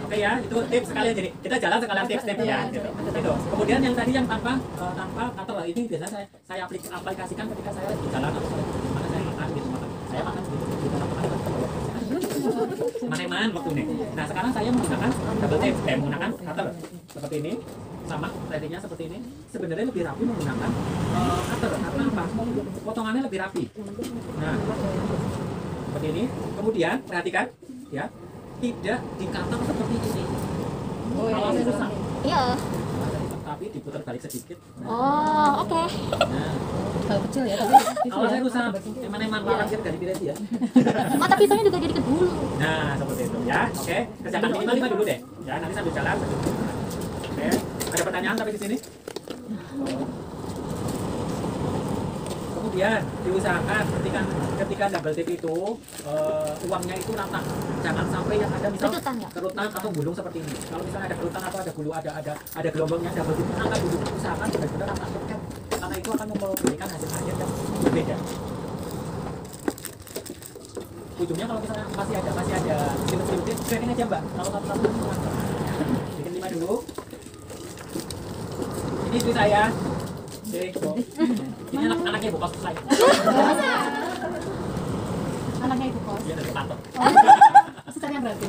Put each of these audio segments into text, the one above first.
Oke ya, itu tips sekalian, jadi kita jalan sekalian tips-tips ya. Gitu. Kemudian yang tadi yang tanpa cutter ini biasanya saya aplikasikan ketika saya di jalan atau di mana saya makan gitu, saya makan gitu di tempat makan mana waktu ini. Nah sekarang saya menggunakan double tip, menggunakan cutter seperti ini, sama threadingnya seperti ini. Sebenarnya lebih rapi menggunakan cutter karena apa? Potongannya lebih rapi. Nah seperti ini. Kemudian perhatikan ya, tidak di cutter seperti ini. Kalau susah. Iya. Tapi diputar balik sedikit. Oh, oke. Nah, Kalau kecil ya, tapi kalau saya rusak, emang larang dari pilih ya. Mata pisaunya juga jadi ke bulu. Nah, seperti itu ya. Oke, kerjakan minimal 5 dulu deh. Ya, nanti sambil jalan. Oke, ada pertanyaan tapi di sini? Kemudian diusahakan ketika double tip itu uangnya itu rata, jangan sampai yang ada misal kerutan atau gulung seperti ini. Kalau misalnya ada kerutan atau ada gulu, ada gelombangnya, double tip angkat dulu, usahakan benar-benar rata, karena itu akan memberikan hasil akhir yang berbeda. Ujungnya kalau misalnya masih ada selimut-selimut, tracking aja mbak. Kalau satu-satu bikin 5 dulu. Ini istri saya. Ini anaknya ibu kos saya. anaknya ibu kos. Dia dari patok. Asistennya berarti.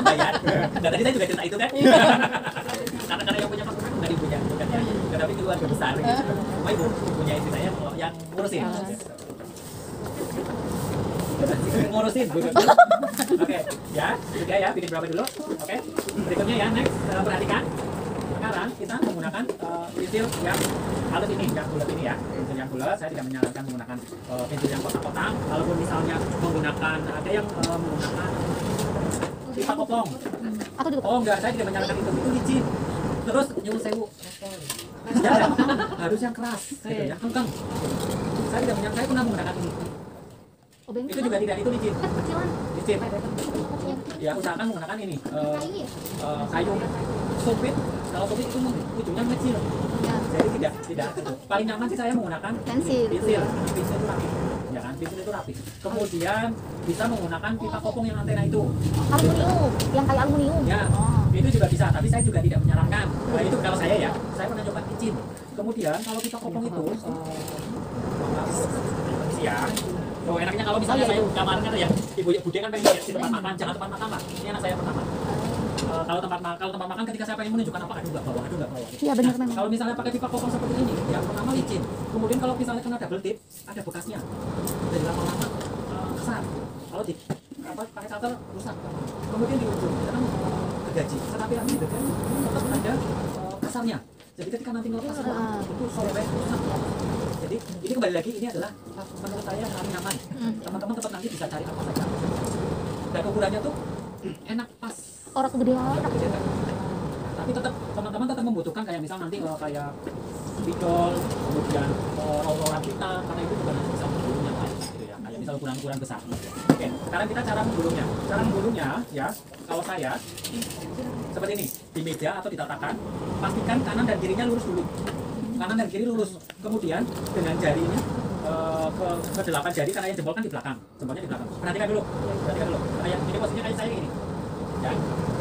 Bayar. Dan tadi saya juga cerita itu kan. Karena yang punya patok kan dari ibunya, bukan ya. Tapi keluarga besar. Cuma ibunya istri saya yang ngurusin. Ngurusin. Oke, ya, juga ya, bikin berapa dulu? Oke, berikutnya ya, next, perhatikan. Sekarang kita menggunakan pensil yang halus ini, yang bulat ini ya, pensil yang bulat. Saya tidak menyarankan menggunakan pensil yang kotak-kotak. Kalaupun misalnya menggunakan, ada yang menggunakan pipa kopong. Oh enggak, saya tidak menyarankan itu licin. Terus nyuruh sewu. Ya, harus yang keras, gitu, yang kencang. Saya tidak menyarankan, saya pernah menggunakan ini. Itu juga tidak, itu licin. Licin. Ya usahakan menggunakan ini kayu sumpit. Kalau sumpit itu ujungnya kecil. Jadi tidak itu. Paling nyaman sih saya menggunakan pensil. Pensil itu rapi. Ya kan, pensil itu rapi. Kemudian bisa menggunakan pipa kopong yang antena itu. Aluminium, yang kayak aluminium. Ya, itu juga bisa. Tapi saya juga tidak menyarankan. Nah, itu kalau saya ya, saya pernah coba licin. Kemudian kalau pipa kopong itu, ya. Oh enaknya kalau misalnya saya kemarin kan ya ibu Bude kan pengen lihat di tempat makan, jangan tempat makan lah. Ini anak saya pertama. Kalau tempat makan ketika saya pengen menunjukkan apa, aduh nggak bawa. Iya benar memang. Kalau misalnya pakai pipa kopong seperti ini, yang pertama licin. Kemudian kalau misalnya kena double tip, ada bekasnya. Jadi lama-lama kesat. Kalau di pakai cutter rusak. Kemudian di ujung kita kan gergaji. Tetapi nanti tetap ada kasarnya. Jadi ketika nanti ngelepas itu sobek rusak. Jadi ini kembali lagi, ini adalah menurut saya paling nyaman. Teman-teman tetap nanti bisa cari apa saja. Dan ukurannya tuh enak pas. Orang kegedean. Tapi tetap teman-teman tetap membutuhkan kayak misal nanti kayak spidol, kemudian roll-rollan kita, karena itu juga nanti bisa menggulungnya lain gitu ya. Kayak misal ukuran-ukuran besar. Oke, sekarang kita cara menggulungnya. Cara menggulungnya ya, kalau saya seperti ini, di meja atau ditatakan, pastikan kanan dan kirinya lurus dulu. Kanan dan kiri lurus. Kemudian dengan jarinya ke 8 jari, karena yang jempol kan di belakang. Jempolnya di belakang. Perhatikan dulu. Kayak ini posisinya kayak saya gini.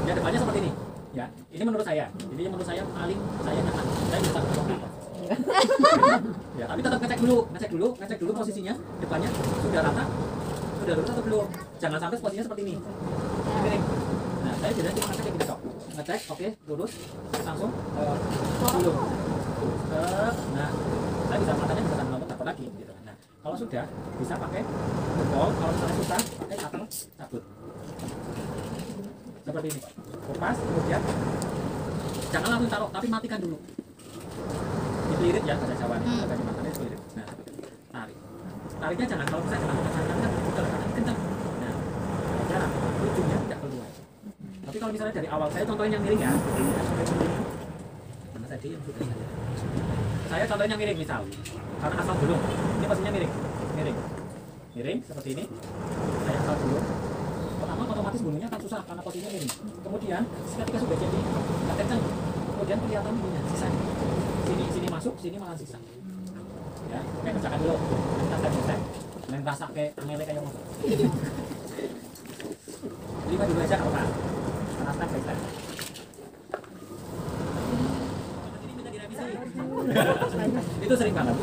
Ya depannya seperti ini. Ya, ini menurut saya. Jadi menurut saya paling saya nyaman. Saya bisa berpikir. Ya, tapi tetap ngecek dulu posisinya. Depannya sudah rata, sudah lurus atau belum. Jangan sampai posisinya seperti ini. Miring. Nah, saya biasanya cuma ngecek gitu kok. Ngecek, oke, lurus, langsung dulu. Nah, saya bisa matanya bisa sambil nonton lagi gitu. Nah, kalau sudah bisa pakai jempol, kalau misalnya susah pakai cutter cabut. Seperti ini. Kupas, kemudian jangan langsung taruh, tapi matikan dulu. Dilirit ya, bahasa Jawa nih, bahasa matanya dilirit. Nah, tarik. Tariknya jangan, kalau bisa jangan kencang, putar kanan kencang. Nah, jarang, ujungnya tidak keluar. Tapi kalau misalnya dari awal, saya contohin yang miring ya. Mana tadi yang sudah saya contohin yang miring misal, karena asal gulung. Ini posisinya miring seperti ini. Saya asal gulung. Pertama otomatis gulungnya akan susah karena posisinya miring. Kemudian ketika sudah jadi nggak kencang, kemudian kelihatan ininya sisa. Sini masuk, sini malah sisa. Ya, oke, kerjakan dulu. Kita selesai. Main rasa kayak mele kayak motor. Terima dulu aja nggak apa-apa. Karena step by step. Ini minta direvisi. Itu sering banget.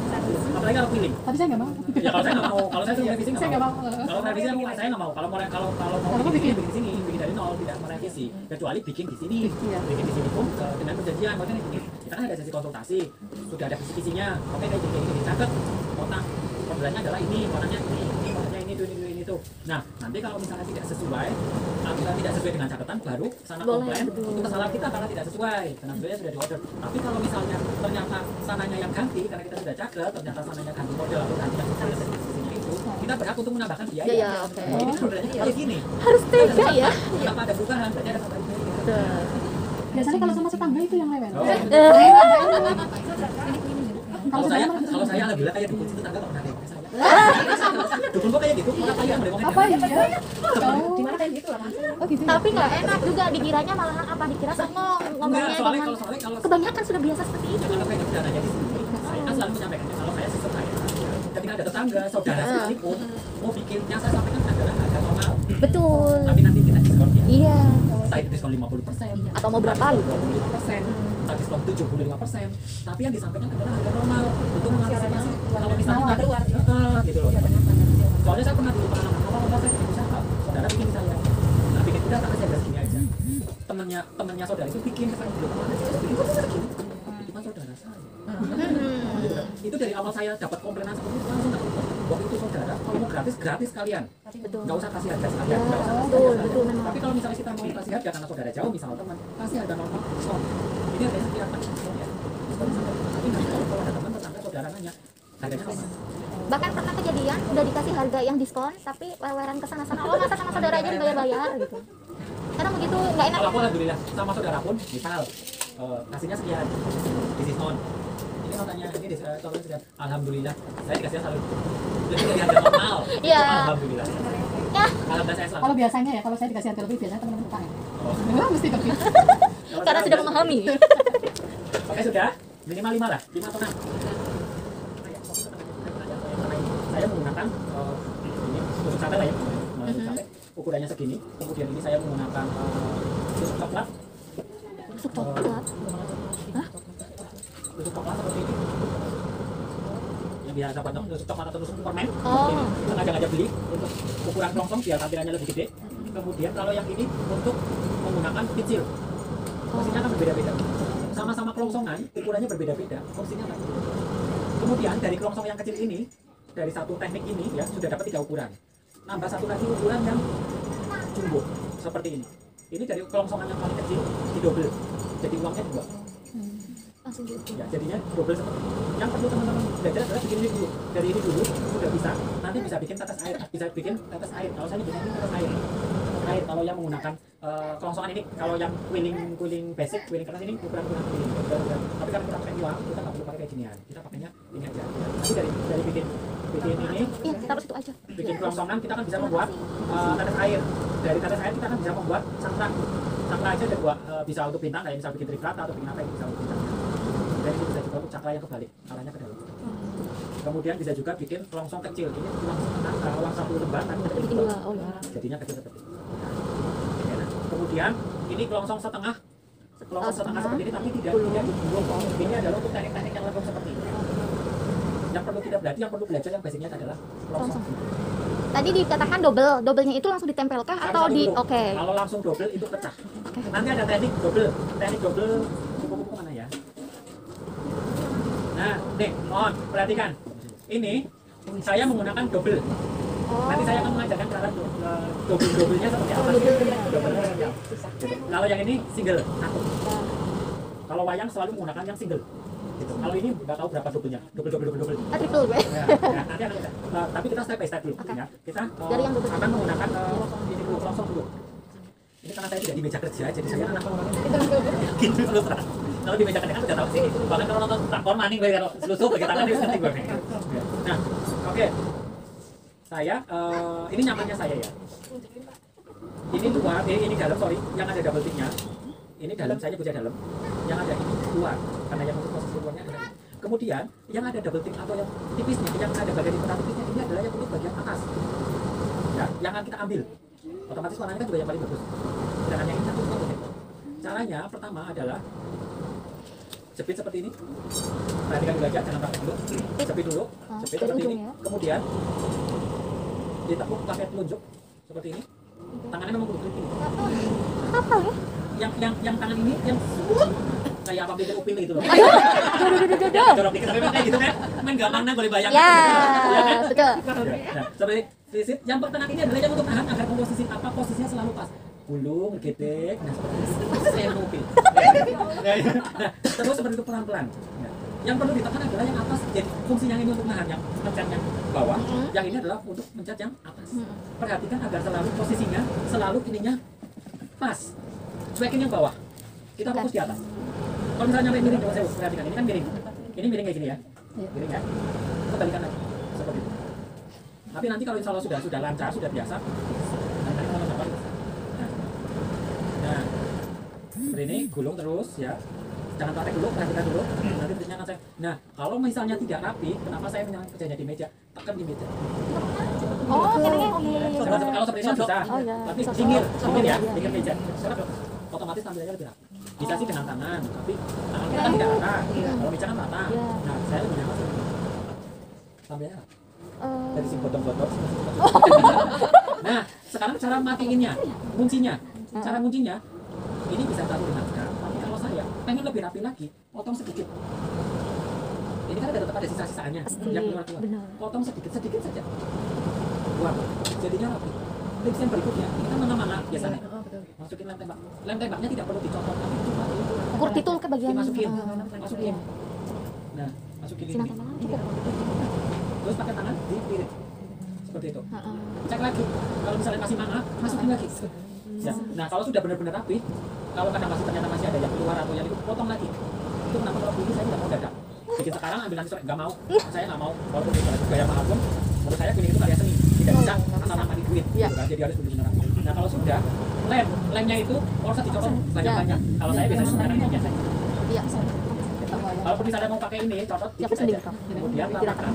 Apalagi kalau feeling. Tapi saya nggak mau. Ya kalau saya nggak mau, kalau saya suruh revisi Saya nggak mau. Kalau revisi saya nggak mau. Kalau bikin di sini, bikin dari nol, tidak merevisi. Kecuali bikin di sini, Iya. bikin di sini pun dengan perjanjian. Maksudnya ini, kita kan ada sesi konsultasi, sudah ada visi-visinya. Oke, kayak gini, catat kotak. Pembeliannya adalah ini, warnanya ini, warnanya ini tuh. Nah, nanti kalau misalnya tidak sesuai, apabila tidak sesuai dengan catatan, baru sana Boleh, komplain. betul. Itu kesalahan kita karena tidak sesuai. Karena sebenarnya sudah diorder. Tapi kalau misalnya ternyata sananya yang ganti, karena kita sudah catat, ternyata sananya ganti model atau ganti yang sesuai dengan sisinya itu, kita berhak untuk menambahkan biaya. Iya, oke. Ini kan ordernya kayak gini. Harus tega ya. Kenapa ada perubahan? Berarti ada tambahan biaya. Betul. Biasanya kalau sama tetangga itu yang lewat. Oh. Kalau saya alhamdulillah kayak dukun situ tangga tak pernah nengok saya. Dukun kok kayak gitu, orang kaya nengoknya. Apa iya? Di mana kayak gitu lah Mas? Oh gitu. Tapi nggak enak juga dikiranya malahan apa dikira songong ngomongnya Enggak, soalnya dengan kalau kebanyakan sudah biasa seperti itu. kalau kayak udah nanya di sini, saya kan selalu menyampaikan kalau saya sistem saya. Ketika ada tetangga, saudara sekalipun mau bikin, yang saya sampaikan adalah harga normal. Betul. Tapi nanti kita diskon ya. Iya. Entah itu diskon 50%, Atau mau berapa gitu. 25%, entah diskon 75%. Tapi yang disampaikan adalah harga normal untuk mengantisipasi kalau misalnya ada gitu loh. Soalnya saya pernah dulu pengalaman kalau saya bikin usaha, saudara bikin saya. Nah, bikin udah karena saya segini aja. Temennya saudara itu bikin ke saya dulu kemana sih? Bikin kok segini? Itu kan saudara saya. Gitu kan. Itu dari awal saya dapat komplainan seperti itu langsung tak ubah. Waktu itu saudara kalau mau gratis sekalian. Betul. Nggak usah kasih harga sekalian. Ya, Nggak usah kasih betul, harga betul sekalian. memang. Tapi kalau misalnya kita mau kasih harga karena saudara jauh, misalnya teman kasih harga normal diskon. Ini harganya sekian Pak, diskon ya. Diskon sampai. Tapi nanti kalau ada teman tetangga saudara nanya harganya normal. Bahkan pernah kejadian udah dikasih harga yang diskon tapi weweran ke sana-sana. Oh, masa sama saudara aja dibayar-bayar gitu. Karena begitu nggak enak. Kalau aku alhamdulillah sama saudara pun misal kasihnya sekian diskon. Ini notanya ini contohnya sekian. Alhamdulillah saya dikasihnya selalu lebih dari harga normal. Iya. Alhamdulillah. Ya, Alhamdulillah saya selalu. Kalau biasanya ya, kalau saya dikasih harga lebih biasanya teman-teman utang ya. Oh. Memang mesti lebih. Kalau karena saya sudah memahami. Oke sudah, minimal 5 lah, 5 atau 6. Saya menggunakan ini tusuk sate lah ya, tusuk sate. Ukurannya segini. Kemudian ini saya menggunakan tusuk coklat. Tusuk coklat. Hah? Tusuk coklat seperti ini. Yang biasa buat tusuk coklat atau tusuk permen. Oh. Ini sengaja beli untuk ukuran kelongsong biar tampilannya lebih gede. Kemudian kalau yang ini untuk menggunakan kecil. Fungsinya kan berbeda-beda. Sama-sama kelongsongan, ukurannya berbeda-beda. Fungsinya kan. Kemudian dari kelongsong yang kecil ini, dari satu teknik ini ya sudah dapat 3 ukuran. Nambah satu lagi ukuran yang jumbo seperti ini. Ini dari kelongsongan yang paling kecil didobel. Jadi uangnya 2. Langsung gitu. Ya, jadinya double seperti ini. Yang perlu teman-teman belajar adalah bikin ini dulu. Dari ini dulu sudah bisa. Nanti bisa bikin tetes air, bisa bikin tetes air. Kalau saya bikin ini tetes air. Air kalau yang menggunakan kelongsongan ini, kalau yang quilling basic, quilling keras ini ukuran quilling. Tapi kalau kita pakai uang, kita nggak perlu pakai kayak ginian. Kita pakainya ini aja. Tapi dari bikin ini, Iya, taruh situ aja. bikin kelongsongan kita kan bisa membuat tetes air. Dari tetes air kita kan bisa membuat sakra. Sakra aja ada buat bisa untuk bintang, kayak misal bikin triplata atau bikin apa yang bisa untuk bintang. Dan ini bisa juga untuk cakra yang kebalik, arahnya ke dalam. Kemudian bisa juga bikin kelongsong kecil. Ini uang 1 lembar, tapi kita Bikin 2. Oh ya. jadinya kecil seperti ini. Oke, nah. Kemudian ini kelongsong setengah setengah. seperti ini, tapi tidak digulung. Ini adalah untuk teknik-teknik yang lebih seperti ini. Yang perlu kita belajar, yang perlu belajar yang basicnya adalah kelongsong. Tadi dikatakan double. Doublenya itu langsung ditempelkah atau Harus di digulung. oke. Kalau langsung double itu pecah. Nanti ada teknik double buku-buku mana ya? Nah, nih, mohon perhatikan. Ini saya menggunakan double. Nanti saya akan mengajarkan cara double-nya seperti apa. Double-nya seperti apa. Kalau yang ini single, satu. Kalau wayang selalu menggunakan yang single. Gitu. Kalau ini nggak tahu berapa double-nya. Double. Triple gue. Ya, nanti akan kita. Tapi kita step by step dulu. Ya. Kita Dari yang double. akan menggunakan ini dulu, kelongsong dulu. Ini karena saya tidak di meja kerja, jadi saya anak gitu terus terang. Kalau di meja kerja kan udah tahu sih. Bahkan kalau nonton drakor maning gue kalau selusuk pakai tangan itu nanti gue. Nah, oke. Saya ini nyamannya saya ya. Ini luar, ini dalam, sorry, yang ada double tick-nya. Ini dalam, saya punya dalam. Yang ada ini luar, karena yang untuk posisi luarnya ada. Kemudian yang ada double tick atau yang tipisnya, yang ada bagian di tipisnya ini adalah yang untuk bagian atas. Ya, yang akan kita ambil. otomatis warnanya kan juga yang paling bagus. Jangan yang ini satu bagus. Caranya pertama adalah jepit seperti ini. Perhatikan dulu aja, jangan praktek dulu. Jepit dulu, jepit dari seperti ini. ujungnya. Kemudian ditekuk pakai telunjuk seperti ini. Tangannya memang kudu ini. Apa ya? Yang tangan ini yang kayak apa beda upil gitu loh. Aduh, jodoh. Dorong dikit tapi memang kayak gitu kan. Main gampang nah boleh bayangkan. Ya, Ya kan? betul. Nah, seperti sisip yang pertengahan ini adalah yang untuk nahan agar posisi apa posisinya selalu pas. Gulung, getek, nah seperti itu. Saya mau upil. Nah, terus seperti itu pelan-pelan. Nah, yang perlu ditekan adalah yang atas. Jadi fungsi yang ini untuk nahan yang mencet yang bawah, yang ini adalah untuk mencet yang atas. Perhatikan agar selalu posisinya selalu ininya pas. Cuekin yang bawah. Kita fokus di atas. Kalau misalnya sampai miring, coba saya perhatikan ini kan miring. Ini miring kayak gini ya. Miring ya. Kembalikan lagi seperti itu. Tapi nanti kalau insya Allah sudah lancar, sudah biasa, nanti mau apa? Nah, seperti ini gulung terus ya. Jangan praktek dulu, perhatikan dulu. Nanti berikutnya akan saya. Nah, kalau misalnya tidak rapi, kenapa saya kerjanya di meja? Tekan di meja. Oh, kira-kira Kalau seperti ini bisa, Oh, iya. tapi Bisa. dingin ya, Iya. dingin meja. Karena otomatis tampilannya lebih rapi. Bisa sih dengan tangan, tapi tangan kita tidak rata. Kalau meja kan rata. Iya. Nah, saya lebih nyaman sih. Tampilannya rata. Dari si botol-botol. Nah, sekarang cara matiinnya, kuncinya. Cara kuncinya, ini bisa satu dimakan. Tapi kalau saya pengen lebih rapi lagi, potong sedikit. Ini kan ada tetap ada sisa-sisaannya Pasti, yang keluar-keluar. benar. Potong sedikit saja. Buang, jadinya rapi. Tips yang berikutnya, ini kan mana-mana biasanya. Masukin lem tembak. Lem tembaknya tidak perlu dicopot, tapi cuma ukur titul ke bagian dimasukin. eh, Masukin. Nah, masukin ini. sinar tembakan cukup. Terus pakai tangan dipirit. Seperti itu. Heeh. Cek lagi. Kalau misalnya masih mangap, masukin lagi. Ya. Nah, kalau sudah benar-benar rapi, kalau kadang ternyata masih ada yang keluar atau yang itu, potong lagi. Itu kenapa kalau ini saya tidak mau dadak. Bikin sekarang ambil nanti sore, nggak mau. Saya nggak mau. Walaupun itu gaya mahal pun, menurut saya kuning itu karya seni. Tidak bisa asal nama di duit. Iya. Gitu kan. Jadi harus benar-benar rapi. Nah, kalau sudah lemnya itu kalau usah dicopot banyak-banyak. Kalau saya biasanya sekarang ini biasa. Iya. Kalaupun misalnya mau pakai ini, copot Ya, dikit sendiri, aja. Kak. Kemudian lamakan.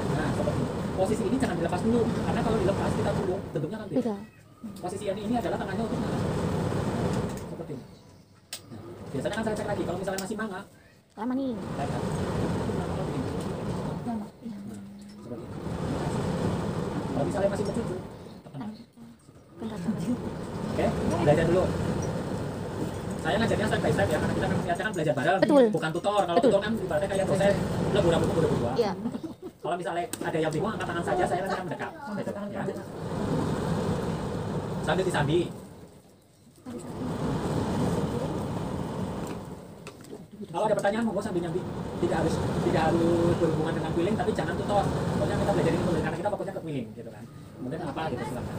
Nah, seperti ini. Posisi ini jangan dilepas dulu, karena kalau dilepas kita gulung, bentuknya kan beda. Beda. Posisi ini adalah tangannya untuk nahan. Seperti ini. Nah, biasanya kan saya cek lagi, kalau misalnya masih mangga, Lama nih. saya kan. Nah, seperti ini. Kalau misalnya masih bercucu, tekan. Kan rata. Oke, belajar dulu. Saya ngajarnya step by step ya, karena kita kan belajar bareng, Betul. bukan tutor. Kalau Betul. tutor kan ibaratnya kayak proses lebur buku berdua. Iya. Kalau misalnya ada yang bingung, angkat tangan saja, saya nanti akan mendekat. Gitu, ya. Sambil disambi. Kalau ada pertanyaan, monggo sambil nyambi. Tidak harus berhubungan dengan kwiling, tapi jangan tutor. Pokoknya kita belajar ini dulu, karena kita fokusnya ke kwiling, gitu kan. Kemudian apa gitu silakan.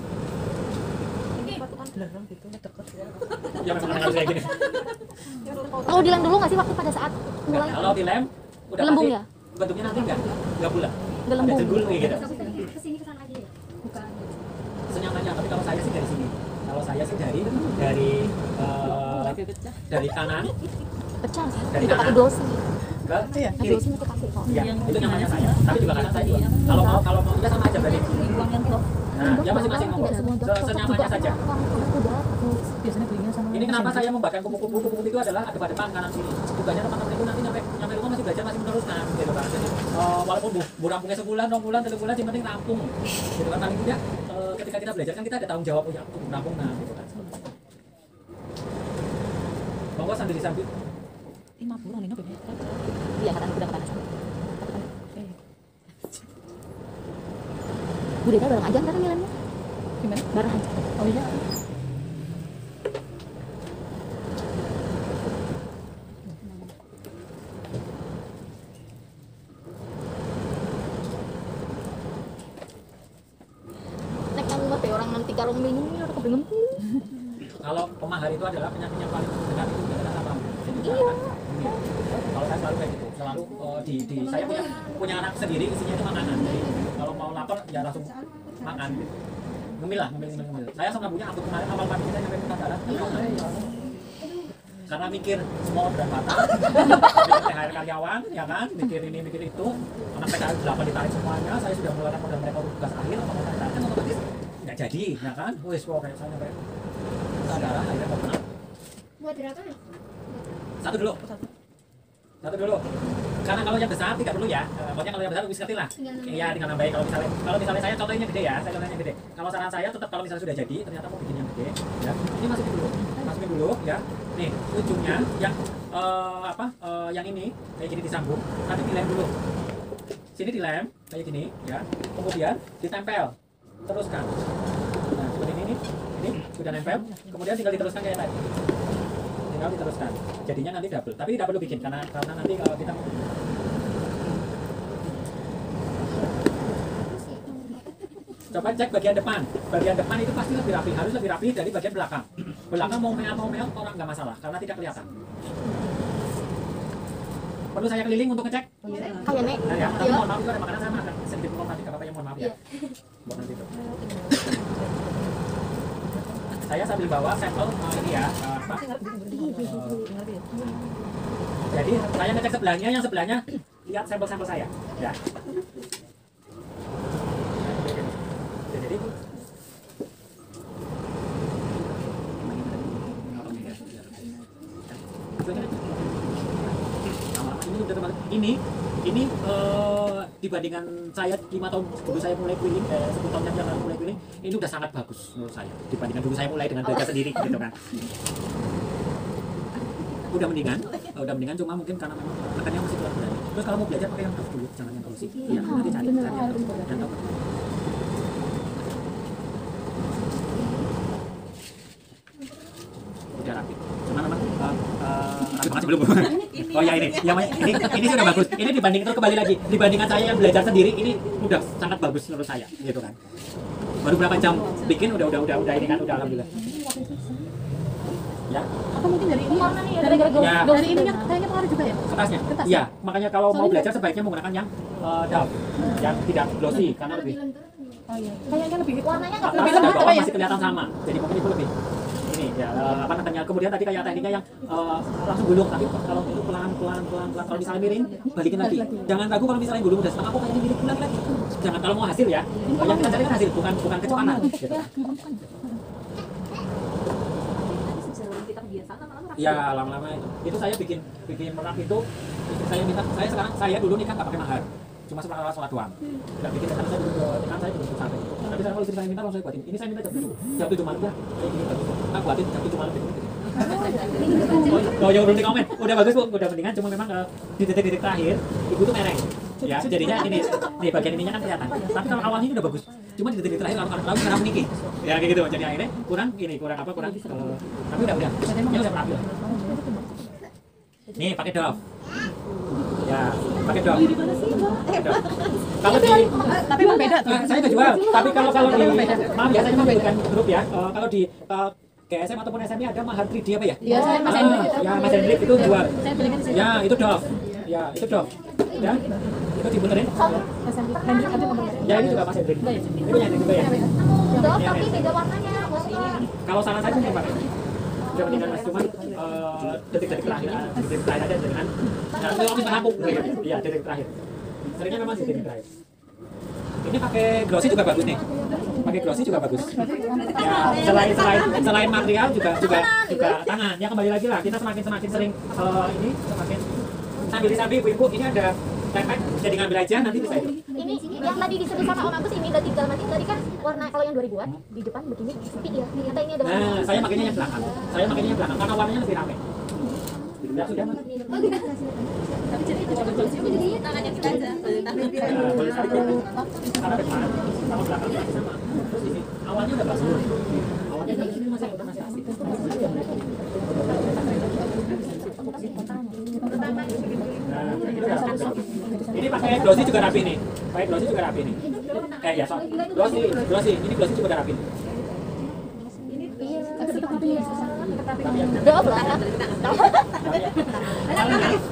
Ya memang harus kayak gini. Kalau dilem dulu nggak sih waktu pada saat mulai? Kalau dilem, udah Gelembung pasti ya? bentuknya nanti enggak bulat. Gelembung. Ada jenggul kayak gitu. Kesini kesana aja ya. Bukan. Senyamannya, tapi kalau saya sih dari sini. Kalau saya sih dari kanan Pecah sih. Dari Itu pakai kanan. dosi. ke Nah, kiri. dosi itu pakai kok. Iya, itu nyamannya saya. Tapi juga kadang saya juga. Kalau mau kita sama aja berarti. Nah, ya masing-masing mau. Tidak semua cocok Senyamannya juga saja. sama orang kuda atau Biasanya belinya sama. Ini kenapa saya membagikan kupu-kupu itu adalah ada pada depan kanan sini. Tugasnya teman-teman itu nanti nyampe rumah masih belajar masih meneruskan gitu kan. Jadi walaupun bu rampungnya sebulan, 2 bulan, 3 bulan, yang penting rampung. Gitu kan paling tidak ketika kita belajar kan kita ada tanggung jawab punya untuk rampung nah gitu kan. Monggo sambil disambil. 50 orang ini beda. iya katanya kuda kepanasan. Budaya bareng aja kan ngilemnya. Gimana? Bareng aja. Oh iya. Nek yang mati orang nanti karung bingung ini orang bingung. Kalau pemahar itu adalah penyakit yang paling dekat itu dengan sapam. Jadi Iya. kan, ini. Kalau saya selalu kayak gitu, selalu saya punya anak sendiri isinya itu makanan. Jadi kalau mau lapar ya langsung makan. Ngemil lah, ngemil. Saya sama punya aku kemarin awal pagi kita nyampe Kota Darat, karena mikir semua orderan batal, mikir THR karyawan, ya kan, mikir ini, mikir itu, anak PKL 8 ditarik semuanya, saya sudah mengeluarkan modal mereka untuk tugas akhir, apa kan otomatis nggak nggak jadi, ya kan? Wes pokoknya saya sampai darah akhirnya kok kena. Buat berapa? Satu dulu. Satu dulu. Karena kalau yang besar tidak perlu ya. Maksudnya kalau yang besar bisa lah. Iya, tinggal nambahin kalau misalnya saya contohnya gede ya, saya contohnya gede. Kalau saran saya tetap kalau misalnya sudah jadi, ternyata mau bikin yang gede, ya. Ini masukin dulu, ya. Nih, ujungnya yang yang ini kayak gini disambung, nanti dilem dulu. Sini dilem kayak gini, ya. Kemudian ditempel. Teruskan. Nah, seperti ini sudah nempel. Kemudian tinggal diteruskan kayak tadi. Tinggal diteruskan. Jadinya nanti double. Tapi tidak perlu bikin karena nanti kalau kita coba cek bagian depan. Bagian depan itu pasti lebih rapi, harus lebih rapi dari bagian belakang. Belakang mau meot orang nggak masalah karena tidak kelihatan. Perlu saya keliling untuk ngecek? Kayak nek. Nah, ya, tapi mohon maaf juga ada makanan saya makan sedikit informasi ke Bapak yang mohon maaf ya. Buat nanti itu. Saya sambil bawa sampel ini ya, jadi saya ngecek sebelahnya, yang sebelahnya lihat sampel-sampel saya, ya. Jadi ini dibandingkan saya 5 tahun dulu saya mulai keliling, 10 tahun yang lalu mulai keliling, ini udah sangat bagus menurut saya dibandingkan dulu saya mulai dengan belajar sendiri gitu kan. Udah mendingan cuma mungkin karena memang makannya masih kurang berani. Terus kalau mau belajar pakai yang tough dulu, jangan yang terus. Iya, nanti cari yang tough. Udah rapi. Cuma memang rapi banget sebelum. Oh ya ini sudah bagus. Ini dibanding terus kembali lagi. Dibandingkan saya yang belajar sendiri, ini udah sangat bagus menurut saya, gitu kan. Baru berapa jam bikin udah ini kan, udah alhamdulillah. Ya. Atau mungkin dari ini Ya. dari ininya kayaknya pengaruh juga ya. Kertasnya. Iya, makanya kalau mau belajar sebaiknya menggunakan yang down, yang tidak glossy karena lebih. Oh iya. Kayaknya lebih Warnanya nggak Atas berubah. dan bawah masih kelihatan sama. Jadi mungkin itu lebih. Ini ya apa namanya? Kemudian tadi kayak tekniknya yang langsung gulung, tapi kalau itu pelan. Kalau misalnya miring, balikin lagi. Jangan ragu kalau misalnya gulung udah setengah kok kayaknya miring ulang lagi. Jangan, kalau mau hasil ya. Yang kita cari kan hasil, bukan kecepatan gitu. Ya lama-lama itu saya bikin merak itu saya minta, saya dulu nikah nggak pakai mahar, cuma setelah sholat doang. Nggak bikin karena saya dulu nikah saya dulu sampai. Tapi kalau istri saya minta langsung saya buatin. Ini saya minta jam 7 malam ya, kayak gini bagus. Nah buatin jam 7 malam itu. Oh ya belum di komen, udah bagus bu, udah mendingan. Cuma memang di titik-titik terakhir ibu tuh mereng. Ya jadinya ini nih bagian ininya kan kelihatan. Tapi kalau awalnya ini udah bagus. Cuma di titik terakhir lalu sekarang meniki. Ya kayak gitu. Jadi akhirnya kurang tapi udah. Ini udah rapi. Nih pakai Dove. Ya, pakai Dove. Kalau di tapi emang beda tuh. saya nggak jual. Tapi kalau di maaf ya saya cuma bukan grup ya. Kalau di GSM ataupun SMA ada mahar 3D apa ya? Iya, saya Mas Hendrik. Ya, Mas Hendrik itu jual. Saya belikan di sini. Ya, itu Dove. Ya, itu Dove. Ya, itu dibenerin. Mas Hendrik ada nomor. Ya, ini juga Mas Hendrik. Ini punya Hendrik juga ya. Dove tapi beda warnanya. Kalau saran saya mungkin pakai. Udah mendingan mas, cuman detik-detik terakhir aja dengan kalau bisa rampung gitu. Iya, detik terakhir. Seringnya memang detik terakhir. Ini pakai glossy juga bagus nih. Pakai glossy juga bagus. Ya, selain material juga tangan. Ya kembali lagi lah, kita semakin sering ini semakin sambil ibu-ibu ini ada tempat jadi ngambil aja nanti bisa itu. Ini yang tadi disebut sama Om Agus ini udah tinggal nanti tadi kan warna kalau yang 2000-an di depan begini sepi ya. Ternyata ini ada warna. Nah, saya makanya yang belakang. Karena warnanya lebih rame. Ya sudah mas. Tapi jadi itu tangannya kita aja. Boleh sedikit. Karena depan sama belakang masih sama. Terus ini awalnya udah bagus. Awalnya ini masih asik. Ini pakai glossy juga rapi nih. Ya so. Glossy. Ini glossy juga rapi. Dove lah.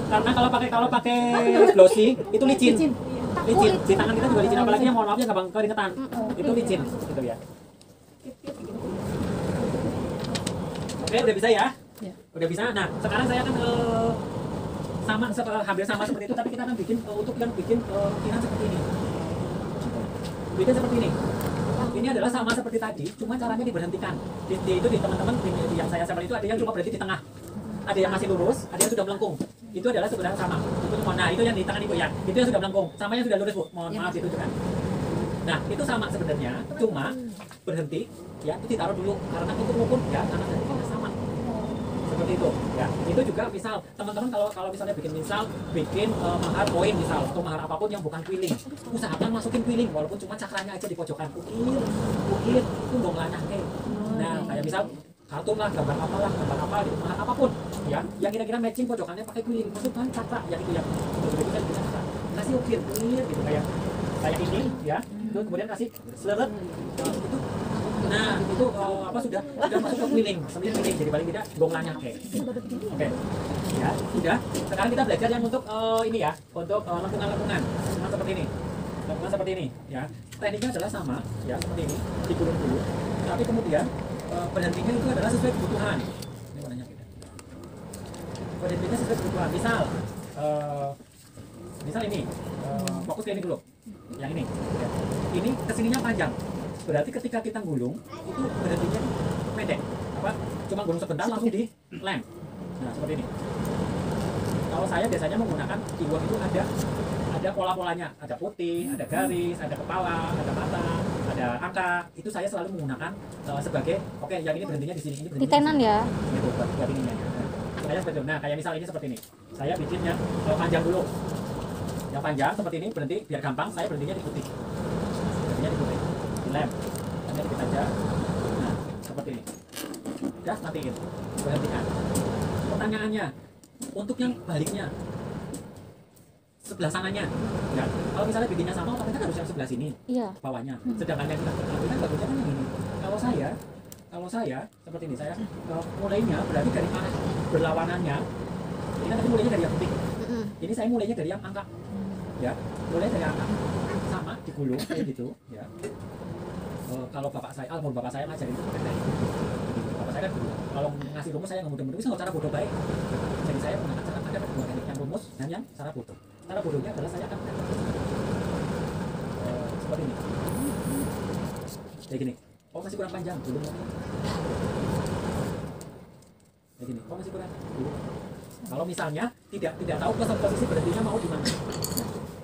Karena kalau pakai glossy itu licin. Di tangan kita juga licin, apalagi yang mohon maaf ya gampang keringetan. Itu licin gitu ya. Oke, udah bisa ya? Udah bisa. Nah, sekarang saya akan hampir sama seperti itu, tapi kita akan bikin untuk yang bikin ukiran seperti ini. Bikin seperti ini. Ini adalah sama seperti tadi, cuma caranya diberhentikan. Itu di teman-teman yang saya sampel itu ada yang cuma berhenti di tengah, ada yang masih lurus, ada yang sudah melengkung. Itu adalah sebenarnya sama. Nah itu yang di tangan ibu ya, itu yang sudah melengkung, sama yang sudah lurus bu. Mohon maaf itu kan. Nah itu sama sebenarnya, cuma berhenti ya itu ditaruh dulu karena untuk mengukur ya karena tadi kan sama. Seperti itu ya. Itu juga misal teman-teman kalau misalnya bikin mahar koin misal atau mahar apapun yang bukan kwiling, usahakan masukin kwiling walaupun cuma cakranya aja di pojokan. Ukir itu dong lanangke. Nah kayak misal kartun lah, gambar apa gitu, mahar apapun ya yang kira-kira matching pojokannya pakai kwiling, masukkan cakra yang itu yang betul-betul kan bisa cakra, kasih ukir gitu kayak ini ya. Itu kemudian kasih seleret itu. Nah itu sudah masuk ke kwiling, sambil kwiling jadi paling tidak gonglanya oke. Ya sudah. Sekarang kita belajar yang untuk ini ya, untuk lengkungan seperti ini ya. Tekniknya adalah sama ya seperti ini, digulung dulu, tapi kemudian berhentinya itu adalah sesuai kebutuhan. Ini warnanya beda. Berhentinya sesuai kebutuhan. Misal ini fokus ke ini dulu, yang ini. Ya. Ini kesininya panjang. Berarti ketika kita gulung itu berhentinya pendek, cuma gulung sebentar langsung di lem. Nah seperti ini. Kalau saya biasanya menggunakan iwak itu ada pola-polanya, ada putih, ada garis, ada kepala, ada mata, ada angka. Itu saya selalu menggunakan sebagai yang ini berhentinya di sini, ini berhentinya Titenan ya. Gitu buat ininya. Saya seperti itu. Nah kayak misal ini seperti ini. Saya bikin yang panjang dulu. Yang panjang seperti ini berhenti biar gampang. Saya berhentinya di putih. Lem, hanya dikit aja. Nah, seperti ini. Udah, matiin. Berhentikan. Pertanyaannya, untuk yang baliknya, sebelah sananya. Ya, kalau misalnya bikinnya sama, otomatis harus yang sebelah sini, Iya. bawahnya. Sedangkan yang kita kan bagusnya kan yang ini. Kalau saya seperti ini, saya mulainya berarti dari arah berlawanannya. Ini kan tadi mulainya dari yang putih. Ini saya mulainya dari yang angka. Ya, mulai dari angka. Sama digulung kayak gitu. Ya. Kalau bapak saya ngajarin itu pakai teknik. Bapak saya kan guru. Kalau ngasih rumus saya nggak bisa cara bodoh baik. Jadi saya menggunakan cara ada dua teknik, yang rumus dan yang cara bodoh. Cara bodohnya adalah saya akan seperti ini. Kayak gini. Oh masih kurang panjang dulu. Kayak gini. Oh masih kurang dulu. Kalau misalnya tidak tahu posisi berhentinya mau di mana. Nah,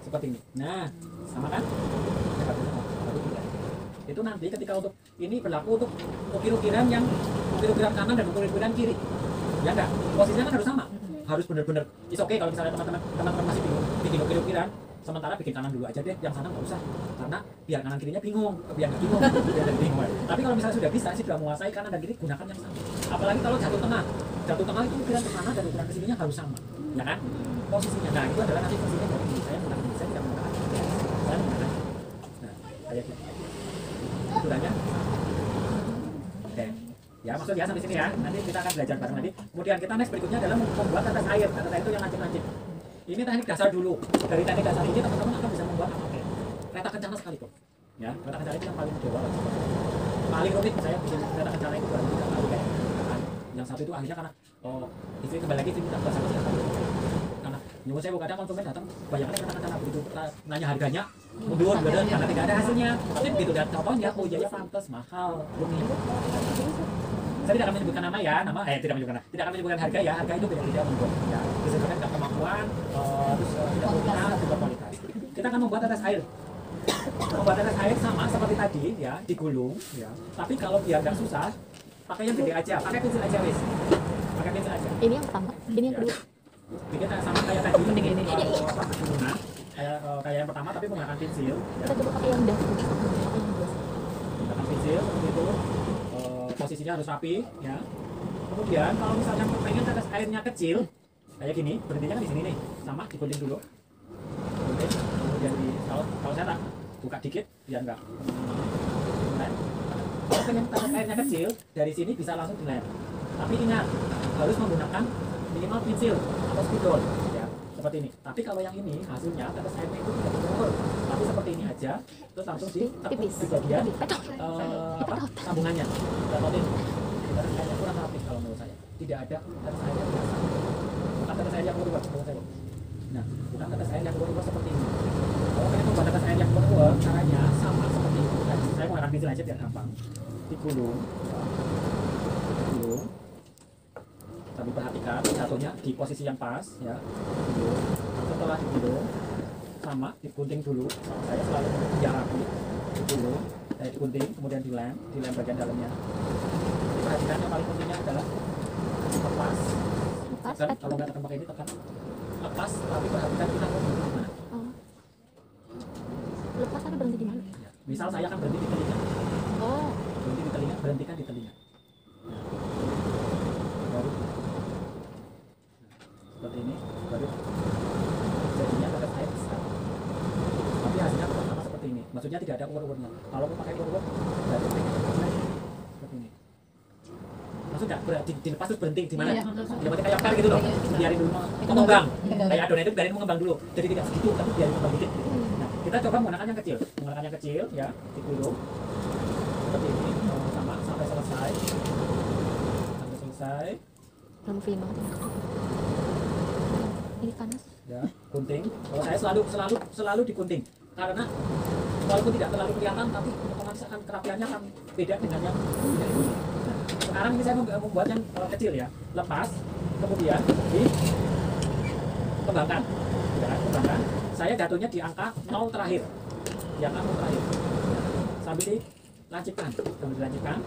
seperti ini. Nah, sama kan? Itu nanti ketika untuk ini berlaku untuk ukir-ukiran kanan dan ukir-ukiran kiri ya enggak, posisinya kan harus sama, harus benar-benar oke. Kalau misalnya teman-teman masih bingung bikin ukir-ukiran, sementara bikin kanan dulu aja deh, yang sana nggak usah, karena biar kanan kirinya bingung, biar nggak bingung. Tapi kalau misalnya sudah bisa sudah menguasai kanan dan kiri, gunakan yang sama. Apalagi kalau jatuh tengah itu ukiran ke kanan dan ukiran ke sininya harus sama ya kan posisinya. Nah itu adalah nanti posisinya dari ini. Saya tidak menggunakan nah kayak gitu ukurannya. Oke. Ya maksudnya sampai sini ya. Nanti kita akan belajar bareng nanti. Kemudian kita next berikutnya adalah membuat tetes air. Tetes air itu yang lancip-lancip. Ini teknik dasar dulu. Dari teknik dasar ini teman-teman akan bisa membuat kereta kencana sekalipun. Ya, kereta kencana itu yang paling dewa. Paling rumit saya bikin kereta kencana itu baru 3 kali kayak. Yang satu itu akhirnya karena istri kembali lagi istri minta buat sama siapa. Karena nyuwun saya kadang konsumen datang bayangkan kereta kencana begitu nanya harganya mundur karena tidak ada hasilnya. Tapi begitu dan contohnya ya pantas mahal rumit. Saya tidak akan menyebutkan nama ya, tidak akan menyebutkan harga ya. Harga itu beda-beda membuat ya. Disebutkan tidak kemampuan, terus tidak punya juga kualitas. Kita akan membuat tetes air. Membuat tetes air sama seperti tadi ya, digulung ya. Tapi kalau biar nggak susah, pakai yang gede aja, pakai pensil aja wis. Pakai pensil aja. Ini yang pertama, ini yang kedua. Bikin sama kayak tadi ini gulungan. Kayak yang pertama tapi menggunakan pensil. Ya. Kita coba pakai yang udah. Menggunakan pensil seperti itu. Posisinya harus rapi ya. Kemudian kalau misalnya pengen tetes airnya kecil kayak gini, berhentinya kan di sini nih, sama digunting dulu. Kemudian kalau saya tak buka dikit biar enggak. Kalau pengen tetes airnya kecil dari sini bisa langsung dilem. Tapi ingat harus menggunakan minimal pensil atau spidol ya, seperti ini. Tapi kalau yang ini hasilnya tetes airnya itu tidak berumur, tapi seperti ini aja, terus langsung ditekuk di bagian sambungannya. Dapatin tetes airnya kurang rapi kalau menurut saya. Tidak ada tetes air yang biasa, bukan tetes air yang berubah menurut saya. Nah, bukan tetes air yang berubah seperti ini. Kalau pengen membuat tetes air yang berubah, caranya sama seperti ini. Saya menggunakan ambil aja biar gampang. Digulung, digulung. Sambil perhatikan jatuhnya di posisi yang pas ya. Digulung. Setelah digulung, sama digunting dulu. Saya selalu biar rapi. Digulung, saya digunting, kemudian dilem bagian dalamnya. Perhatikan yang paling pentingnya adalah lepas. Tekan, kalau nggak tekan pakai ini tekan. Lepas, tapi perhatikan kita mau berhenti di mana. Oh. Lepas tapi berhenti di mana? Ya. Misal saya akan berhenti di telinga. Oh. Berhenti di telinga, berhentikan di telinga. Baru. Seperti ini, baru. Jadinya pada saya besar. Tapi hasilnya tetap sama seperti ini. Maksudnya tidak ada uwer-uwernya. Kalau mau pakai uwer-uwer, baru seperti ini. Maksudnya dilepas terus berhenti di mana? Iya. Ya berarti kayak per gitu loh. Biarin dulu mengembang. Kayak adonan itu biarin mengembang dulu. Jadi tidak segitu, tapi biarin mengembang dikit. Nah, kita coba menggunakan yang kecil. Menggunakan yang kecil ya, digulung. Seperti ini, sama sampai selesai. Sampai selesai. Belum film banget ya. Ini panas. Ya, gunting. Kalau saya selalu digunting. Karena walaupun tidak terlalu kelihatan, tapi otomatis akan kerapiannya akan beda dengan yang ini. Nah, sekarang ini saya membuat yang kecil ya. Lepas, kemudian dikembangkan. Ya, kembangkan. Saya jatuhnya di angka 0 terakhir. Di angka 0 terakhir. Sambil dilancipkan. Sambil dilancipkan,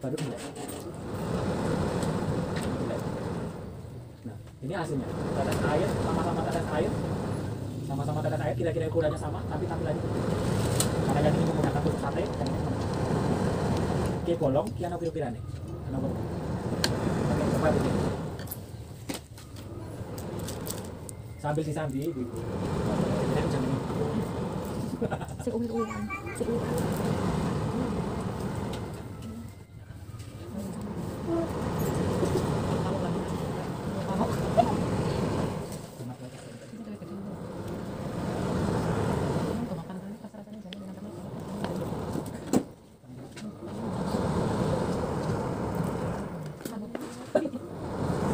baru mulai. Nah, ini hasilnya. Tetes air, sama-sama tetes air. Sama-sama tetes air, kira-kira ukurannya sama, tapi tampilannya berbeda. Karena yang ini menggunakan tusuk sate, dan ini Oke, bolong, kian apa kira nih? Oke, coba bikin. Sambil disambi, ini jam ini. Sik uwir-uwiran. Sik uwir.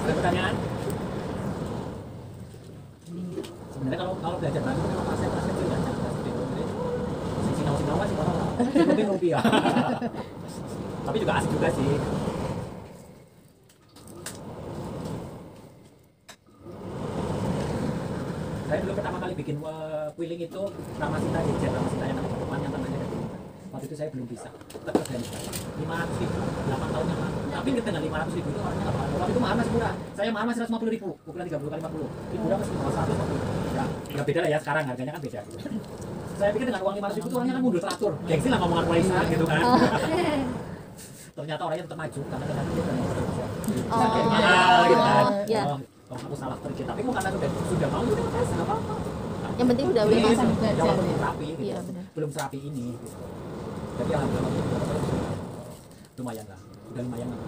Ada pertanyaan? Sebenarnya kalau belajar baru itu memang saya kelas kecil ya, kelas kecil. Sinau-sinau kan sih kalau mungkin rupiah. Tapi juga asik juga sih. Saya dulu pertama kali bikin kwiling itu Ramasita Ejen, Ramasita yang teman yang tangannya dari ini. Waktu itu saya belum bisa. Tetap dari 500.000, 8 tahun yang lalu. Tapi dengan 500.000 itu orangnya nggak apa-apa. Waktu itu mahal masih murah. Saya mahal masih 150.000, ukuran 30 kali 40. Ini murah masih 150. Ya beda lah ya sekarang harganya kan beda. Saya pikir dengan uang 500.000 itu orangnya kan mundur teratur. Gengsi lah ngomongan warisan gitu kan. Ternyata orangnya tetap maju karena ternyata dia udah mau kerja. Sakit mahal gitu kan. Iya. Oh, aku salah kerja. Tapi kok karena sudah mau udah tes nggak apa-apa. Yang penting udah Iya, masang. ya walaupun belum rapi gitu. Iya, benar. Belum serapi ini gitu. Jadi alhamdulillah lumayan lah. Udah lumayan lah.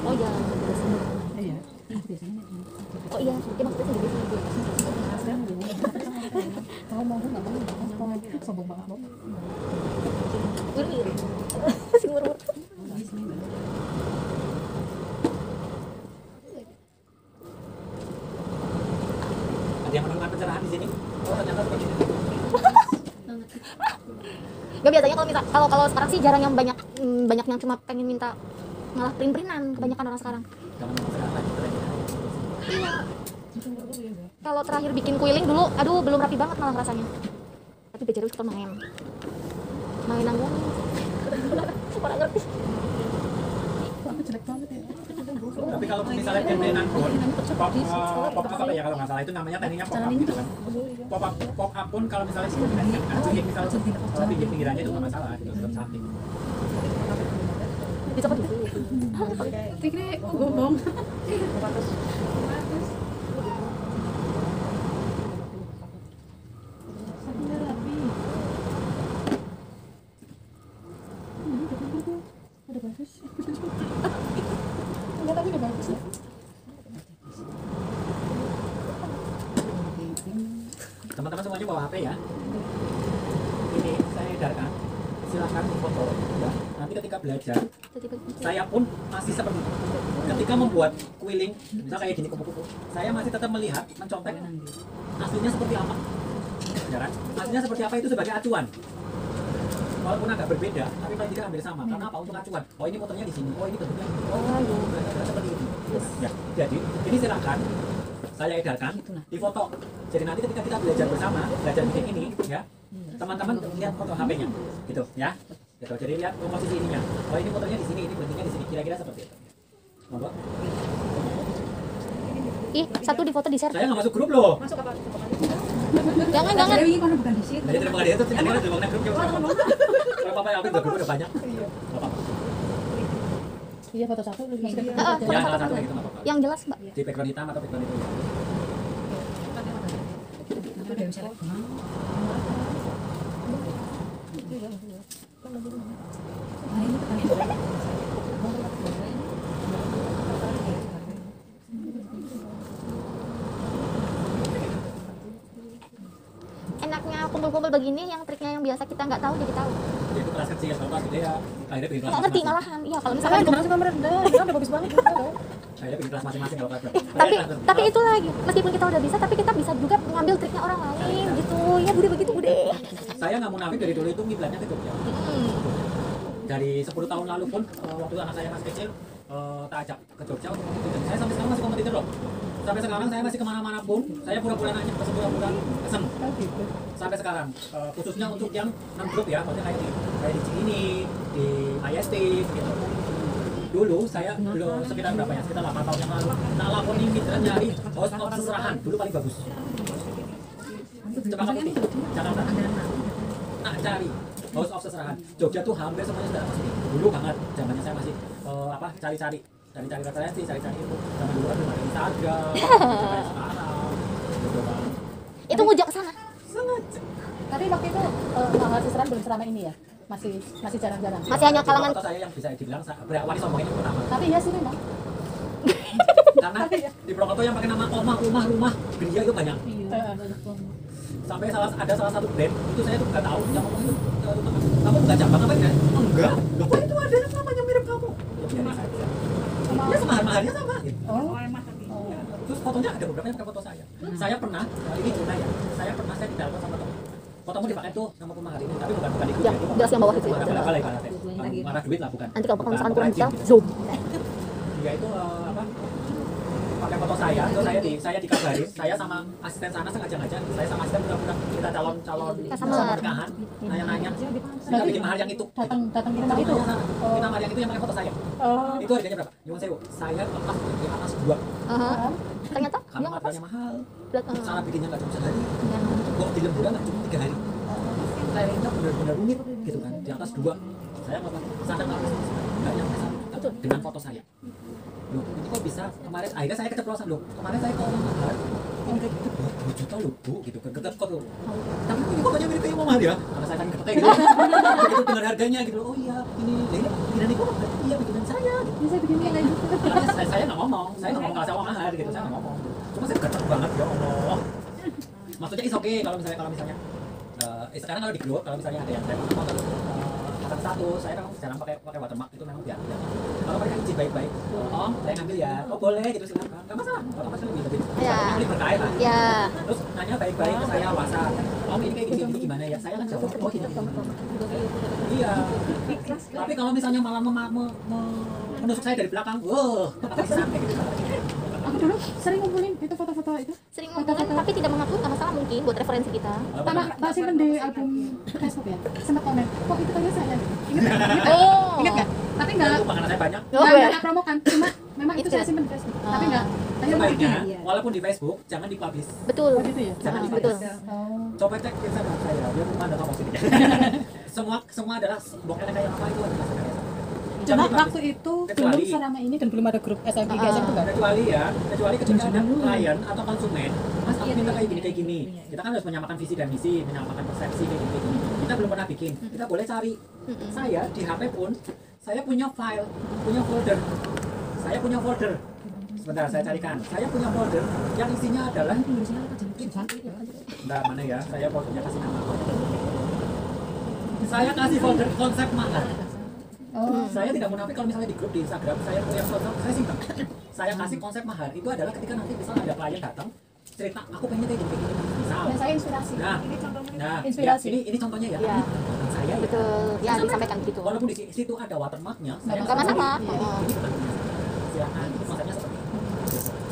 Oh iya, oh iya, dia maksudnya segede sini. Wir-wir. Sing wir-wir. Ada yang menemukan pencerahan di sini? Oh ternyata seperti ini. Gak, biasanya kalau sekarang sih jarang yang banyak yang cuma pengen minta malah print-printan kebanyakan orang sekarang. Jangan memang sekarang lagi trennya. Kalau terakhir bikin kwiling dulu, aduh belum rapi banget malah rasanya. Tapi belajar dulu kita main nanggung. Kurang ngerti. Tapi kalau misalnya pimpinan pun pop apa ya kalau nggak salah itu namanya tekniknya pop up gitu kan. Pop up pun kalau misalnya dikombinasikan jadi misalnya pinggir-pinggirannya itu nggak masalah gitu tetap cantik. Bisa apa dulu? Pikirnya ngomong. Teman-teman semuanya bawa HP ya. Ini saya edarkan silakan foto ya. Nanti ketika belajar Jadi begitu. saya pun masih seperti itu. Ketika membuat kuiling, misal kayak gini kupu-kupu, saya masih tetap melihat, mencontek aslinya seperti apa, ya kan? Aslinya seperti apa itu sebagai acuan. Walaupun agak berbeda, tapi paling tidak hampir sama. Karena apa? Untuk acuan. Oh ini motornya di sini. Oh ini bentuknya. Oh seperti itu. Ya, jadi ini silakan saya edarkan di foto. Jadi nanti ketika kita belajar bersama, belajar bikin ini, ya teman-teman lihat foto HP-nya, gitu, ya. Gitu. Jadi lihat posisi ininya. Oh ini motornya di sini, ini bentuknya di sini. Kira-kira seperti itu. Monggo. Ih, satu di foto di share. Saya nggak masuk grup loh. Masuk apa? Jangan. Jadi mana bukan di sini. Jadi terima kasih itu nanti ada bangunan grup coba. Kalau papa aku udah grup udah banyak. Nggak apa-apa. Iya foto satu lu bisa. Heeh, Ya foto salah satu. satu kayak gitu nggak apa-apa. Yang jelas, Mbak. Di background hitam atau background itu. Ada yang salah. Nah, ini Enaknya kumpul-kumpul begini yang triknya yang biasa kita nggak tahu jadi tahu. Ya itu kelas kecil, kalau kelas gede ya akhirnya bikin kelas Nggak ngerti masing-masing. malahan. Iya, kalau Misalkan misalkan kemana sih kamar rendah, ya udah bagus banget gitu. Akhirnya bikin kelas masing-masing kalau kelas tapi itu lagi, meskipun kita udah bisa tapi kita bisa juga ngambil triknya orang lain gitu. Ya Bude begitu Bude. saya nggak munafik dari dulu itu ngiblatnya ke Jogja. Dari 10 tahun lalu pun waktu anak saya masih kecil tak ajak ke Jogja untuk kompetisi. Saya sampai sekarang masih kompetitor loh. Sampai sekarang saya masih kemana-mana pun saya pura-pura nanya ke pura-pura pesen. Sampai sekarang khususnya untuk yang non grup ya, maksudnya kayak di Cikini, di IST gitu. Dulu saya belum sekitar berapa ya, sekitar 8 tahun yang lalu tak laporin mitra nyari host of seserahan dulu paling bagus. Coba kamu Jakarta. Nah cari host of seserahan Jogja tuh hampir semuanya sudah pasti. Dulu banget zamannya saya masih cari-cari referensi, cari-cari itu. Zaman dulu kan belum ada Instagram, kayak sekarang. Gitu kan. Itu ngujak ke sana. Sangat. Tapi waktu itu hal seserahan belum selama ini ya. Masih jarang-jarang. Masih hanya kalangan Foto saya yang bisa dibilang berani sombong ini pertama. Tapi ya sih memang. Karena di Purwokerto yang pakai nama rumah gereja itu banyak. Sampai ada salah satu brand itu saya tuh nggak tahu yang ngomong itu kamu nggak cabang apa ya? Enggak. Loh, itu ada yang namanya mirip kamu. Ya biarin saja. Ya semahar-maharnya sama. Gitu. Terus fotonya ada beberapa yang pakai foto saya. Saya pernah ini cerita ya. Saya ditelepon sama teman. Fotomu dipakai tuh sama pemahar ini, tapi bukan di yang jelas yang bawah itu. Bala-bala ibaratnya. Marah duit lah bukan. Nanti kalau Bukan misalkan kurang rajin detail, gitu. zoom. Dia itu pakai foto saya, terus saya dikabarin, saya sama asisten sana sengaja saya sama asisten pura-pura kita calon Customer. pernikahan, nanya kita bikin mahar yang itu, Datang ke rumah itu. kita mahar yang itu yang pakai foto saya, itu harganya berapa? Nyuwun sewu, saya lepas di atas 2, Aha. Ternyata karena dia materialnya mahal, belakang. cara bikinnya nggak cuma sehari, kok di lemburan nggak cuma 3 hari, kayaknya benar-benar rumit gitu kan, di atas 2, saya sadar nggak nyampe satu, dengan foto saya. Loh, ini kok bisa kemarin akhirnya saya keceplosan loh. Kemarin saya ke orang mahar, ini kayak gitu 2 juta loh bu, gitu keget kok loh. Tapi ini fotonya mirip kayak mahar ya, karena saya kan ketek gitu. Begitu dengan harganya gitu. Oh iya, ini bikinan itu iya bikinan saya. Gitu. Bisa bikin yang lain gitu. Karena saya nggak ngomong kalau saya mau mahar gitu, saya nggak ngomong. Cuma saya ketek banget ya Allah. Maksudnya is oke kalau misalnya sekarang kalau di grup kalau misalnya ada yang saya mau satu, saya kan jarang pakai watermark itu memang biar. Kalau mereka izin baik-baik, om saya ngambil ya, oh boleh gitu silakan, nggak masalah. Kalau pasti lebih Ya. lebih berkait lah. Ya. Terus nanya baik-baik ke saya WhatsApp, om ini kayak gini gimana ya? Saya kan jawab, oh gini. Iya. Tapi kalau misalnya malah menusuk saya dari belakang, wah, apa sih santai gitu. Aku dulu sering ngumpulin itu foto-foto itu. Sering ngumpulin tapi tidak mengakui nggak masalah mungkin buat referensi kita. Tak simpen di album Facebook ya. Sempat komen, kok itu tadi saya. Ingat Oh. nggak? Tapi nggak Lupa karena saya banyak. Oh, ya. nggak promokan. Cuma memang itu saya simpen di Facebook. Tapi nggak. Sebaiknya, walaupun di Facebook, jangan dipublish. Betul. Oh gitu ya. Jangan Betul. Oh. Coba cek Instagram saya, dia rumah ada apa sih? Semua adalah bokehnya kayak apa itu adalah saya. Cuma waktu itu Kecuali- belum selama ini dan belum ada grup SMP GSM itu nggak ada. kecuali ketika ada klien atau konsumen, mas aku minta kayak gini, kita kan harus menyamakan visi dan misi, menyamakan persepsi kayak gini. Kita belum pernah bikin, kita boleh cari. Saya di HP pun, saya punya file, punya folder. Sebentar saya carikan. Saya punya folder yang isinya adalah Bentar, mana ya? Saya foldernya kasih nama. Saya kasih folder konsep mahar. Oh, Saya tidak munafik kalau misalnya di grup di Instagram saya yang saya simpan. Saya kasih konsep mahar itu adalah ketika nanti misalnya ada klien datang cerita aku pengen kayak gini misal. dan saya inspirasi. Nah, Inspirasi. ya, ini contohnya ya. Iya. Ini tentang saya ya. Betul, ya disampaikan gitu. Walaupun di situ ada watermarknya, saya Nggak masalah. ini tentang silakan itu konsepnya seperti ini.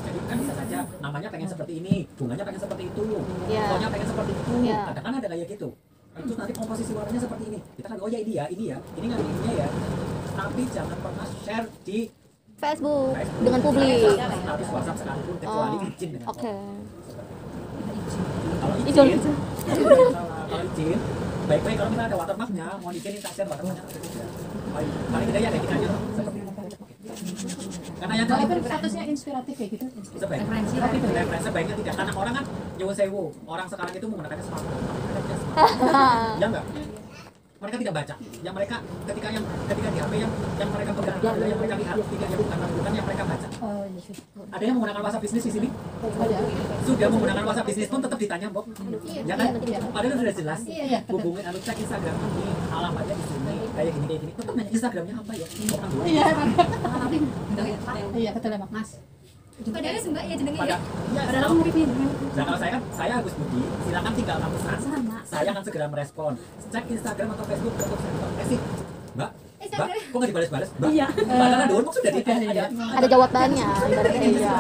Jadi kan bisa saja namanya pengen seperti ini, bunganya pengen seperti itu, Iya. fotonya pengen seperti itu. Iya. Kadang kan ada kayak gitu. Terus nanti komposisi warnanya seperti ini. Kita kan oh ya ini ya, ini ngambil ininya ya. Tapi jangan pernah share di Facebook Facebook. dengan publik. Status WhatsApp sekalipun kecuali Oh, izin dengan oke. Kalau Izin. izin, kalau izin, baik-baik kalau misalnya ada watermarknya, mau izinin tak share watermarknya atau tidak. Paling tidak ya kayak kita aja seperti itu. Karena yang tadi Walaupun statusnya inspiratif kayak gitu. sebaiknya, tapi benar sebaiknya tidak. Karena orang kan nyuwun sewu, orang sekarang itu menggunakannya smartphone. Ya enggak? Mereka tidak baca. Yang mereka ketika di HP yang mereka pegang, yang mereka lihat tidak yang bukan yang mereka baca. Oh, iya sih. Ada yang menggunakan WhatsApp bisnis di sini? Ada. Sudah menggunakan WhatsApp bisnis pun tetap ditanya, Bob. Ya kan? Iya. Padahal sudah jelas. Iya. Hubungin anu cek Instagram ini, alamatnya di sini, kayak gini. Tetap nanya Instagramnya apa ya? Orang dulu. Iya. Iya. Iya, ketelemak Mas. Padahal sembah ya jenenge Pada, ya. ya, Padahal mau pipin. nah kalau saya Agus Budi, silakan tinggal kamu pesan. Sama. Saya akan segera merespon. Cek Instagram atau Facebook untuk saya. Sih, Mbak, Instagram. kok nggak dibales-bales? Mbak, Iya. Padahal dulu sudah di Iya. Ada jawabannya, ibaratnya iya.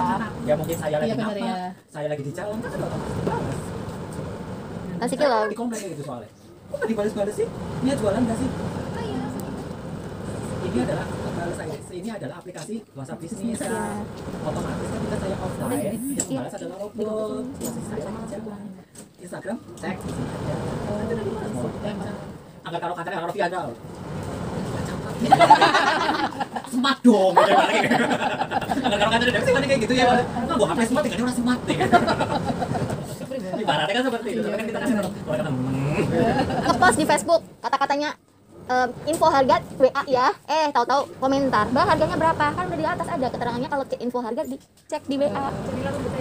Ya mungkin saya lagi Iya, benar, ngapa, ya. saya lagi di jalan kan sudah otomatis balas. Nasi kilo. Di komplek kayak gitu soalnya. Kok nggak dibales-bales sih? Niat jualan nggak sih? Oh iya. Ini adalah aplikasi WhatsApp bisnis ya. Otomatis ketika saya offline, yang membalas adalah robot. Posisi saya lagi jalan. Instagram, cek di sini aja. Angkat karo kancane karo Viagra. Smart dong, gitu ya, balik. Angkat karo kancane sih kayak gitu ya. Nggak bawa HP smart tinggalnya orang smart nih. Ibaratnya kan seperti itu, tapi kan kita kan orang kata Ngepost di Facebook kata-katanya info harga WA ya, tahu-tahu komentar, Mbak harganya berapa? Kan udah di atas ada keterangannya kalau info harga dicek di WA.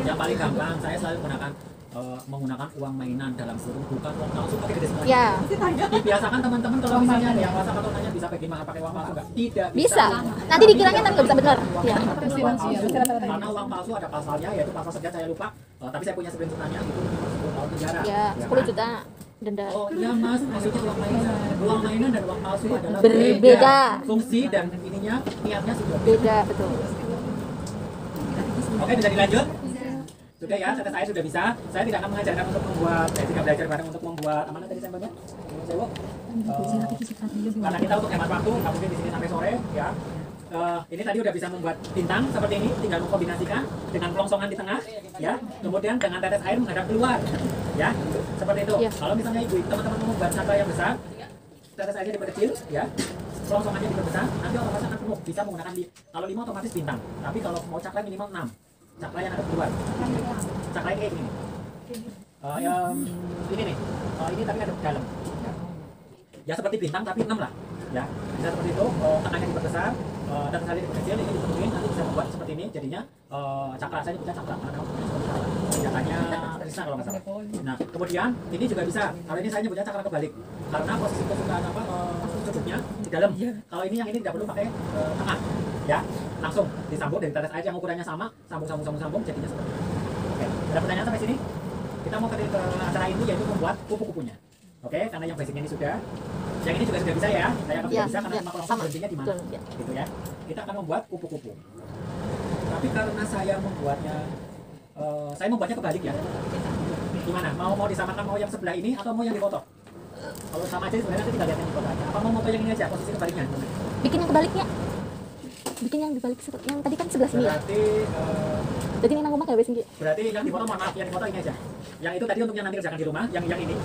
yang paling gampang. Saya selalu menggunakan uang mainan dalam kurung, bukan uang palsu pakai gede semuanya. Ya, Dibiasakan teman-teman kalau misalnya ada yang WhatsApp atau nanya bisa pakai uang palsu nggak? Tidak bisa. Nanti dikiranya tapi nggak bisa benar. Ya. Uang palsu, karena uang palsu ada pasalnya, yaitu pasal sekian saya lupa, tapi saya punya screenshotannya itu 10 tahun penjara. Ya, 10 juta denda. Oh iya mas, maksudnya uang mainan. Uang mainan dan uang palsu adalah Berbeda. Fungsi dan ininya, niatnya sudah Beda, betul. Oke, bisa dilanjut? Sudah ya, kata saya sudah bisa. Saya tidak akan mengajarkan untuk membuat, saya tidak belajar bareng untuk membuat mana tadi sampelnya? Sewu. Karena kita untuk hemat waktu, nggak mungkin di sini sampai sore ya. Ini tadi udah bisa membuat bintang seperti ini, tinggal mengkombinasikan dengan pelongsongan di tengah, ya. Kemudian dengan tetes air menghadap keluar, ya. Seperti itu. Ya. Kalau misalnya ibu teman-teman mau membuat cakra yang besar, tetes airnya diperkecil, ya. Pelongsongannya diperbesar, nanti otomatis akan penuh. Bisa menggunakan kalau 5 otomatis bintang. Tapi kalau mau cakra minimal 6. Cakra yang ada keluar. Cakra ini kayak gini. Ini nih. Ini tapi ada dalam. Ya seperti bintang tapi 6 lah. Ya, bisa seperti itu. Tengahnya diperbesar, dan sekali diperkecil, ini dipenuhin, nanti bisa membuat seperti ini. Jadinya cakra, saya nyebutnya cakra karena senjatanya Krishna kalau nggak salah. Nah, kemudian ini juga bisa. Kalau ini saya nyebutnya cakra kebalik karena posisi kesukaan sudutnya di dalam. Kalau ini yang ini tidak perlu pakai tengah, ya, langsung disambung dari tetes air yang ukurannya sama, sambung, jadinya seperti ini. Oke, ada pertanyaan sampai sini? Kita mau ke acara ini yaitu membuat kupu-kupunya. Oke, karena yang basicnya ini sudah. Yang ini juga sudah bisa ya. Saya akan Ya, bisa karena ya, cuma kelompok sama. berhentinya di mana. Betul, ya. Gitu ya. Kita akan membuat kupu-kupu. Tapi karena saya membuatnya kebalik ya. Gimana? Mau disamakan mau yang sebelah ini atau mau yang di foto? Kalau sama aja sebenarnya nanti tinggal lihat yang di foto aja. Apa mau foto yang ini aja posisi kebaliknya? Bikin yang kebaliknya. Bikin yang dibalik yang tadi kan sebelah sini ya. Berarti Jadi ini nang rumah nggak bisa. berarti yang di foto mohon maaf, yang di foto ini aja. Yang itu tadi untuk yang nanti kerjakan di rumah, yang ini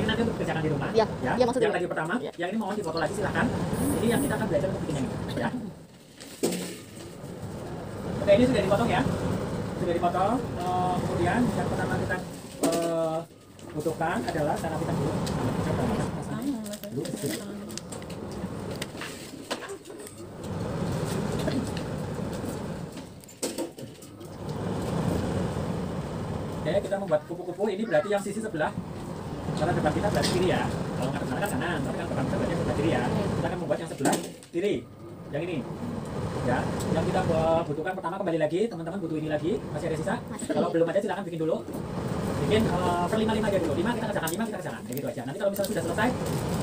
nanti untuk kerjakan di rumah. Ya, ya, maksudnya. Yang tadi pertama, Ya. yang ini mohon di foto lagi silakan. Ini yang kita akan belajar untuk bikin yang ini, ya. Oke, ini sudah dipotong ya. Sudah dipotong. Kemudian yang pertama kita butuhkan adalah tanah hitam dulu. Oke, kita membuat kupu-kupu ini berarti yang sisi sebelah. Karena depan kita berarti kiri ya. Kalau nggak ke sana kan kanan, tapi kan bukan sebenarnya sebelah kiri ya. Kita akan membuat yang sebelah kiri. Yang ini. Ya, yang kita butuhkan pertama kembali lagi, teman-teman butuh ini lagi, masih ada sisa. Kalau belum ada silakan bikin dulu. Bikin per 5 aja dulu. 5 kita kerjakan, 5 kita kerjakan. Kayak gitu aja. Nanti kalau misalnya sudah selesai,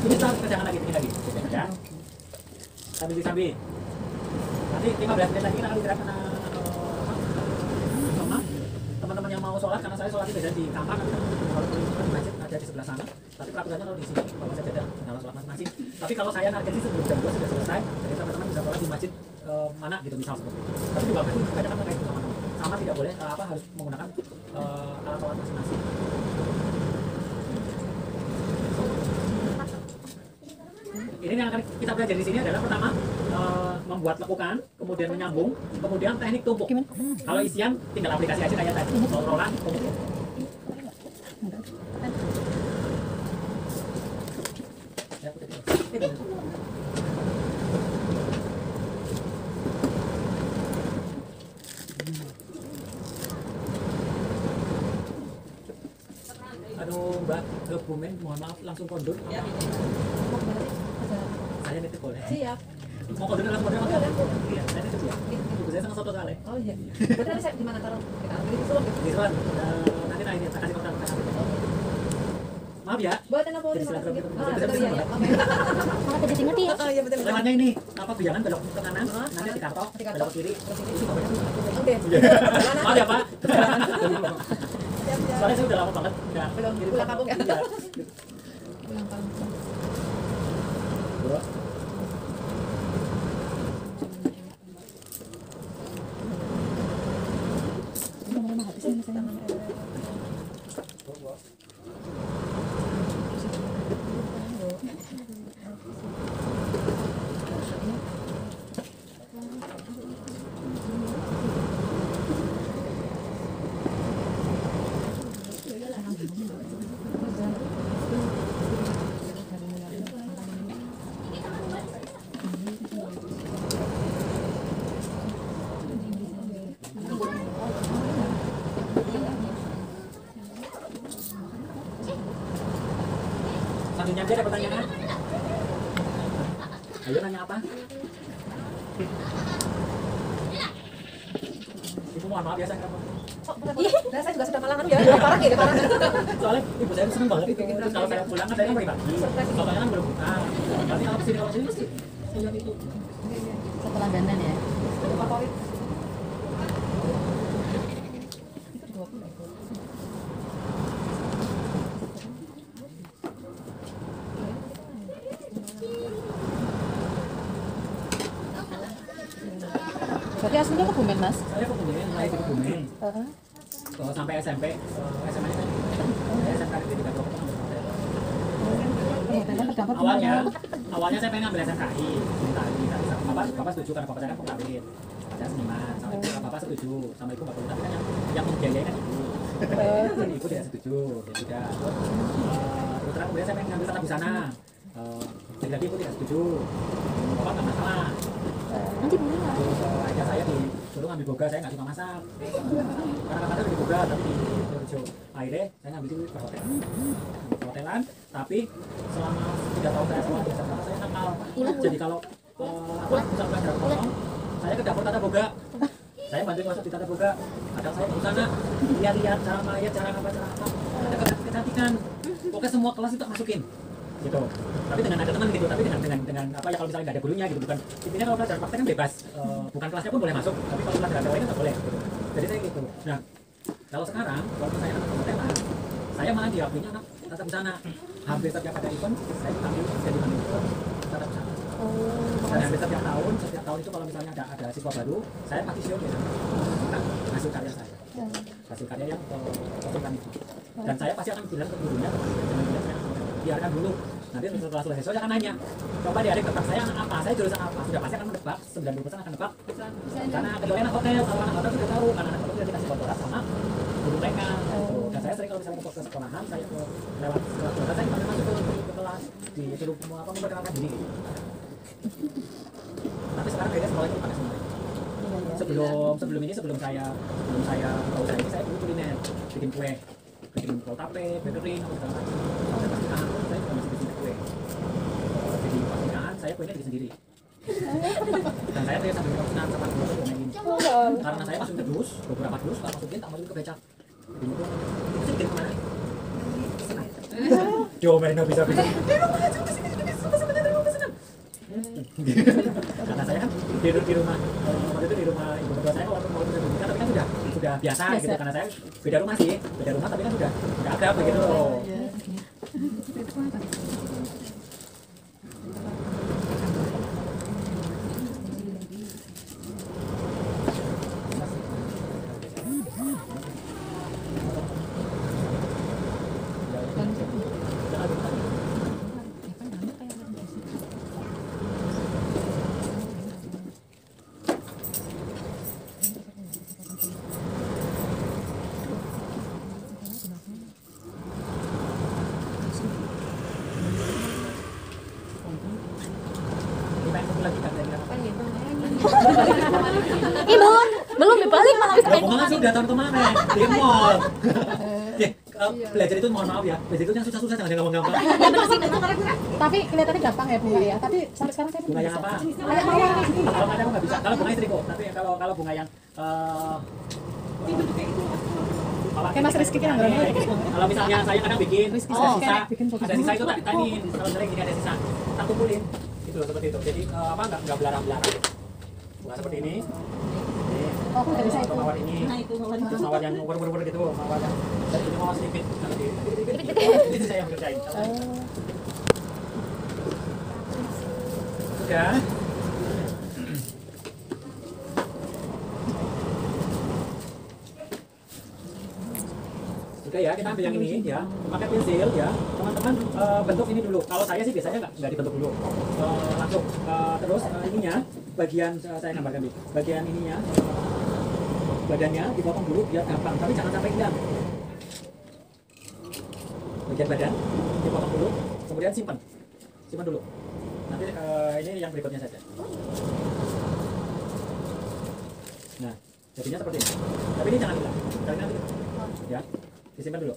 ini kita kerjakan lagi, bikin lagi. Ya. Sambil nanti 15 menit lagi kita akan bergerak karena teman-teman yang mau sholat, karena saya sholat di beda di kampung, kalau di masjid ada di sebelah sana, tapi peraturannya kalau di sini bawa saja ada kalau sholat masing-masing. Tapi kalau saya target sih sebelum jam 2 sudah selesai, jadi teman-teman bisa sholat di masjid mana gitu misal seperti itu. Tapi di bawah itu kadang-kadang kayak itu sama tidak boleh harus menggunakan alat sholat masing-masing. Ini yang akan kita belajar di sini adalah pertama membuat lekukan, kemudian menyambung, kemudian teknik tumpuk. Kalau isian tinggal aplikasi aja kayak tadi, roll-rollan, tumpuk. Aduh Mbak, ke Bumen, mohon maaf langsung kondur. Saya nitip boleh. Siap. Mau kondur langsung kondur apa? Iya, saya nitip ya. Ibu saya sama soto soalnya. Oh iya. Berarti nanti saya di mana taruh? Di Solo. Di Selan. Nanti ini saya kasih kontak. Maaf ya. Buatan apa? Terima kasih. Betul ya. Oke. Malah jadi ngerti ya. Oh iya betul. Lewatnya ini, apa bilangan belok ke kanan, nanti di kartok, belok ke kiri. Itu bapaknya tuh. Oke. Maaf ya Pak. Siap-siap. Soalnya saya udah lama banget nggak Belum pulang kampung ya. Iya. Pulang kampung. Bro. Selanjutnya ada pertanyaan. Ayo nanya apa? Ibu mohon maaf ya saya kamu. Nah, saya juga sudah malangan ya. Parah ya, parah. Soalnya ibu saya seneng banget. Terus kalau saya pulang kan saya kan pagi-pagi. Soalnya kan belum buka. Nanti kalau kesini pasti lihat itu. Setelah dandan ya. Favorit. Berarti aslinya ke Bumen, Mas? Saya ke Bumen, mulai di Bumen. Sampai SMP, SMA-nya kan. Saya SMK di Tiga Blok. Awalnya saya pengen ngambil SMKI, tadi bapak setuju karena bapak saya kan pengkawin, saya seniman, sama ibu bapak setuju, sama ibu nggak perlu, tapi kan yang membiayai kan ibu, jadi ibu tidak setuju, ya sudah. Terus terang kemudian saya pengen ngambil tata busana, jadi lagi ibu tidak setuju, bapak nggak masalah. Nanti boleh. Terus aja saya disuruh ngambil boga, saya nggak suka masak, karena kadang-kadang di boga tapi di Jojo, akhirnya saya ngambil di hotelan, tapi selama 3 tahun saya sekolah di SMA saya nakal. Jadi kalau misal pelajaran kosong, saya ke dapur tata boga, saya bantuin masak di tata boga, kadang saya ke sana lihat-lihat cara mayat, cara apa, ada kecantikan, pokoknya semua kelas itu masukin gitu, tapi dengan ada teman gitu, tapi dengan apa ya, kalau misalnya nggak ada gurunya gitu, bukan intinya kalau pelajaran praktek kan bebas, bukan kelasnya pun boleh masuk, tapi kalau pelajaran teori nggak boleh gitu. Jadi saya gitu. Nah kalau sekarang waktu saya anak hotelan, saya malah diakuinya anak tata busana, hampir setiap ada event saya dipanggil jadi manajer tata busana. Dan hampir setiap tahun itu kalau misalnya ada siswa baru, saya pasti show ya, hasil karya saya, hasil karya yang kosongkan itu, dan saya pasti akan bilang ke gurunya, jangan biarkan dulu, nanti setelah selesai saya akan nanya, coba di adik tebak saya anak apa, saya jurusan apa, sudah pasti akan menebak, 90% akan menebak, karena kecuali anak hotel, kalau anak hotel sudah tahu, karena anak hotel sudah dikasih kotoran sama guru mereka, dan saya sering kalau misalnya ke sekolahan, saya ke lewat sekolah, saya pasti masuk ke kelas, disuruh memperkenalkan diri. Tapi sekarang kayaknya sekolah itu pakai semua. Sebelum saya tahu saya ini, saya dulu kuliner, bikin kue, bikin tape, bakery, apa segala macam. pernikahan pun saya juga masih bikin kue. Jadi pernikahan saya kuenya bikin sendiri. Dan saya kayak sambil senang sama terus ngomongin. Karena saya masukin ke dus, beberapa dus, tak masukin tak masukin ke becak. Jadi itu bikin kemana? Diomelin bisa-bisa. Karena saya kan di rumah waktu itu di rumah ibu mertua saya waktu mau menikah tapi kan sudah biasa gitu karena saya beda rumah sih tapi kan sudah akrab begitu loh. Ibu, belum dibalik malah bisa Bunga kan sudah tahun kemarin di mall. Belajar itu mohon maaf ya, belajar itu yang susah-susah jangan gampang-gampang. Tapi kelihatannya gampang ya bunga ya. Tapi sampai sekarang saya belum Bunga yang bisa. apa? Kayak mawar gitu. Kalau ada aku nggak bisa. Kalau bunga istriku, tapi kalau bunga yang Kayak Mas Rizky kan nggak kalau misalnya saya kadang bikin Rizky ada sisa, kayak bikin foto. ada sisa itu tak taniin. Kalau sering gini ada sisa, tak kumpulin. Itu loh seperti itu. Jadi nggak belarang-belarang. Bunga seperti ini. Oh, aku nggak bisa itu. Mawar ini. Terus mawar yang uber-uber gitu, mawar yang dari ini mawar sedikit. Itu saya yang kerjain. Sudah. Sudah ya, kita ambil yang ini ya, pakai pensil ya. Teman-teman bentuk ini dulu. Kalau saya sih biasanya nggak dibentuk dulu, langsung. Terus ininya, bagian saya gambarkan nih. Bagian ininya, badannya dipotong dulu biar gampang, tapi jangan sampai hilang. Bagian badan dipotong dulu, kemudian simpan dulu. Nanti ini yang berikutnya saja. Nah, jadinya seperti ini. Tapi ini jangan hilang, nanti ya. Disimpan dulu.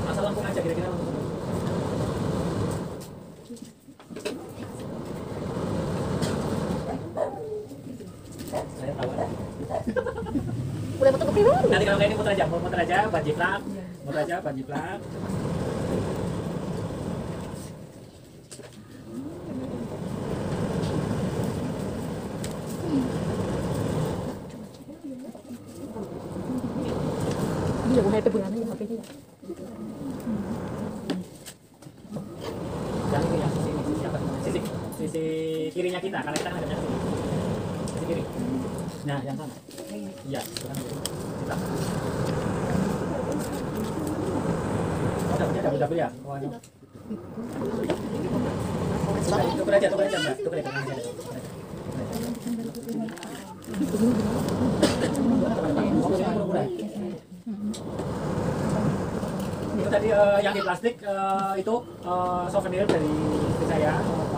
Asal langsung aja kira-kira langsung. Saya tahu. Udah betul pribadi. Nanti kalau kayak ini muter aja, ban jiplak. Muter aja, ban jiplak. Dia mau HP bulan aja HP-nya. Yang ini yang sisi ini, apa? Sisi kirinya kita, karena kita kan ada sini. Sisi kiri. Nah, yang sana. Iya, bukan kita. Oh, dapetnya double ya? Oh, ini. Tukar aja Mbak. Tukar aja. Itu tadi yang di plastik itu souvenir dari istri saya.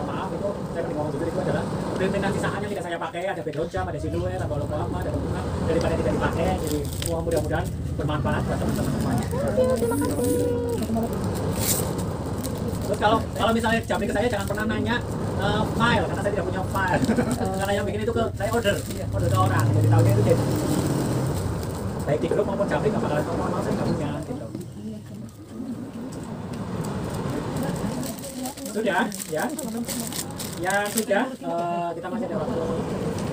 Maaf itu saya pengen ngomong itu adalah printinan sisaan yang tidak saya pakai, ada background jam, ada siluet, ada logo lama, ada bunga daripada tidak dipakai. Jadi mudah-mudahan bermanfaat buat teman-teman semuanya. Terus kalau misalnya jamnya ke saya jangan pernah nanya file karena saya tidak punya file. Karena yang bikin itu ke saya order ke orang. Jadi tahunya itu jadi baik di grup maupun jamnya nggak bakalan ngomong saya nggak punya gitu. Sudah ya. Ya sudah kita masih ada waktu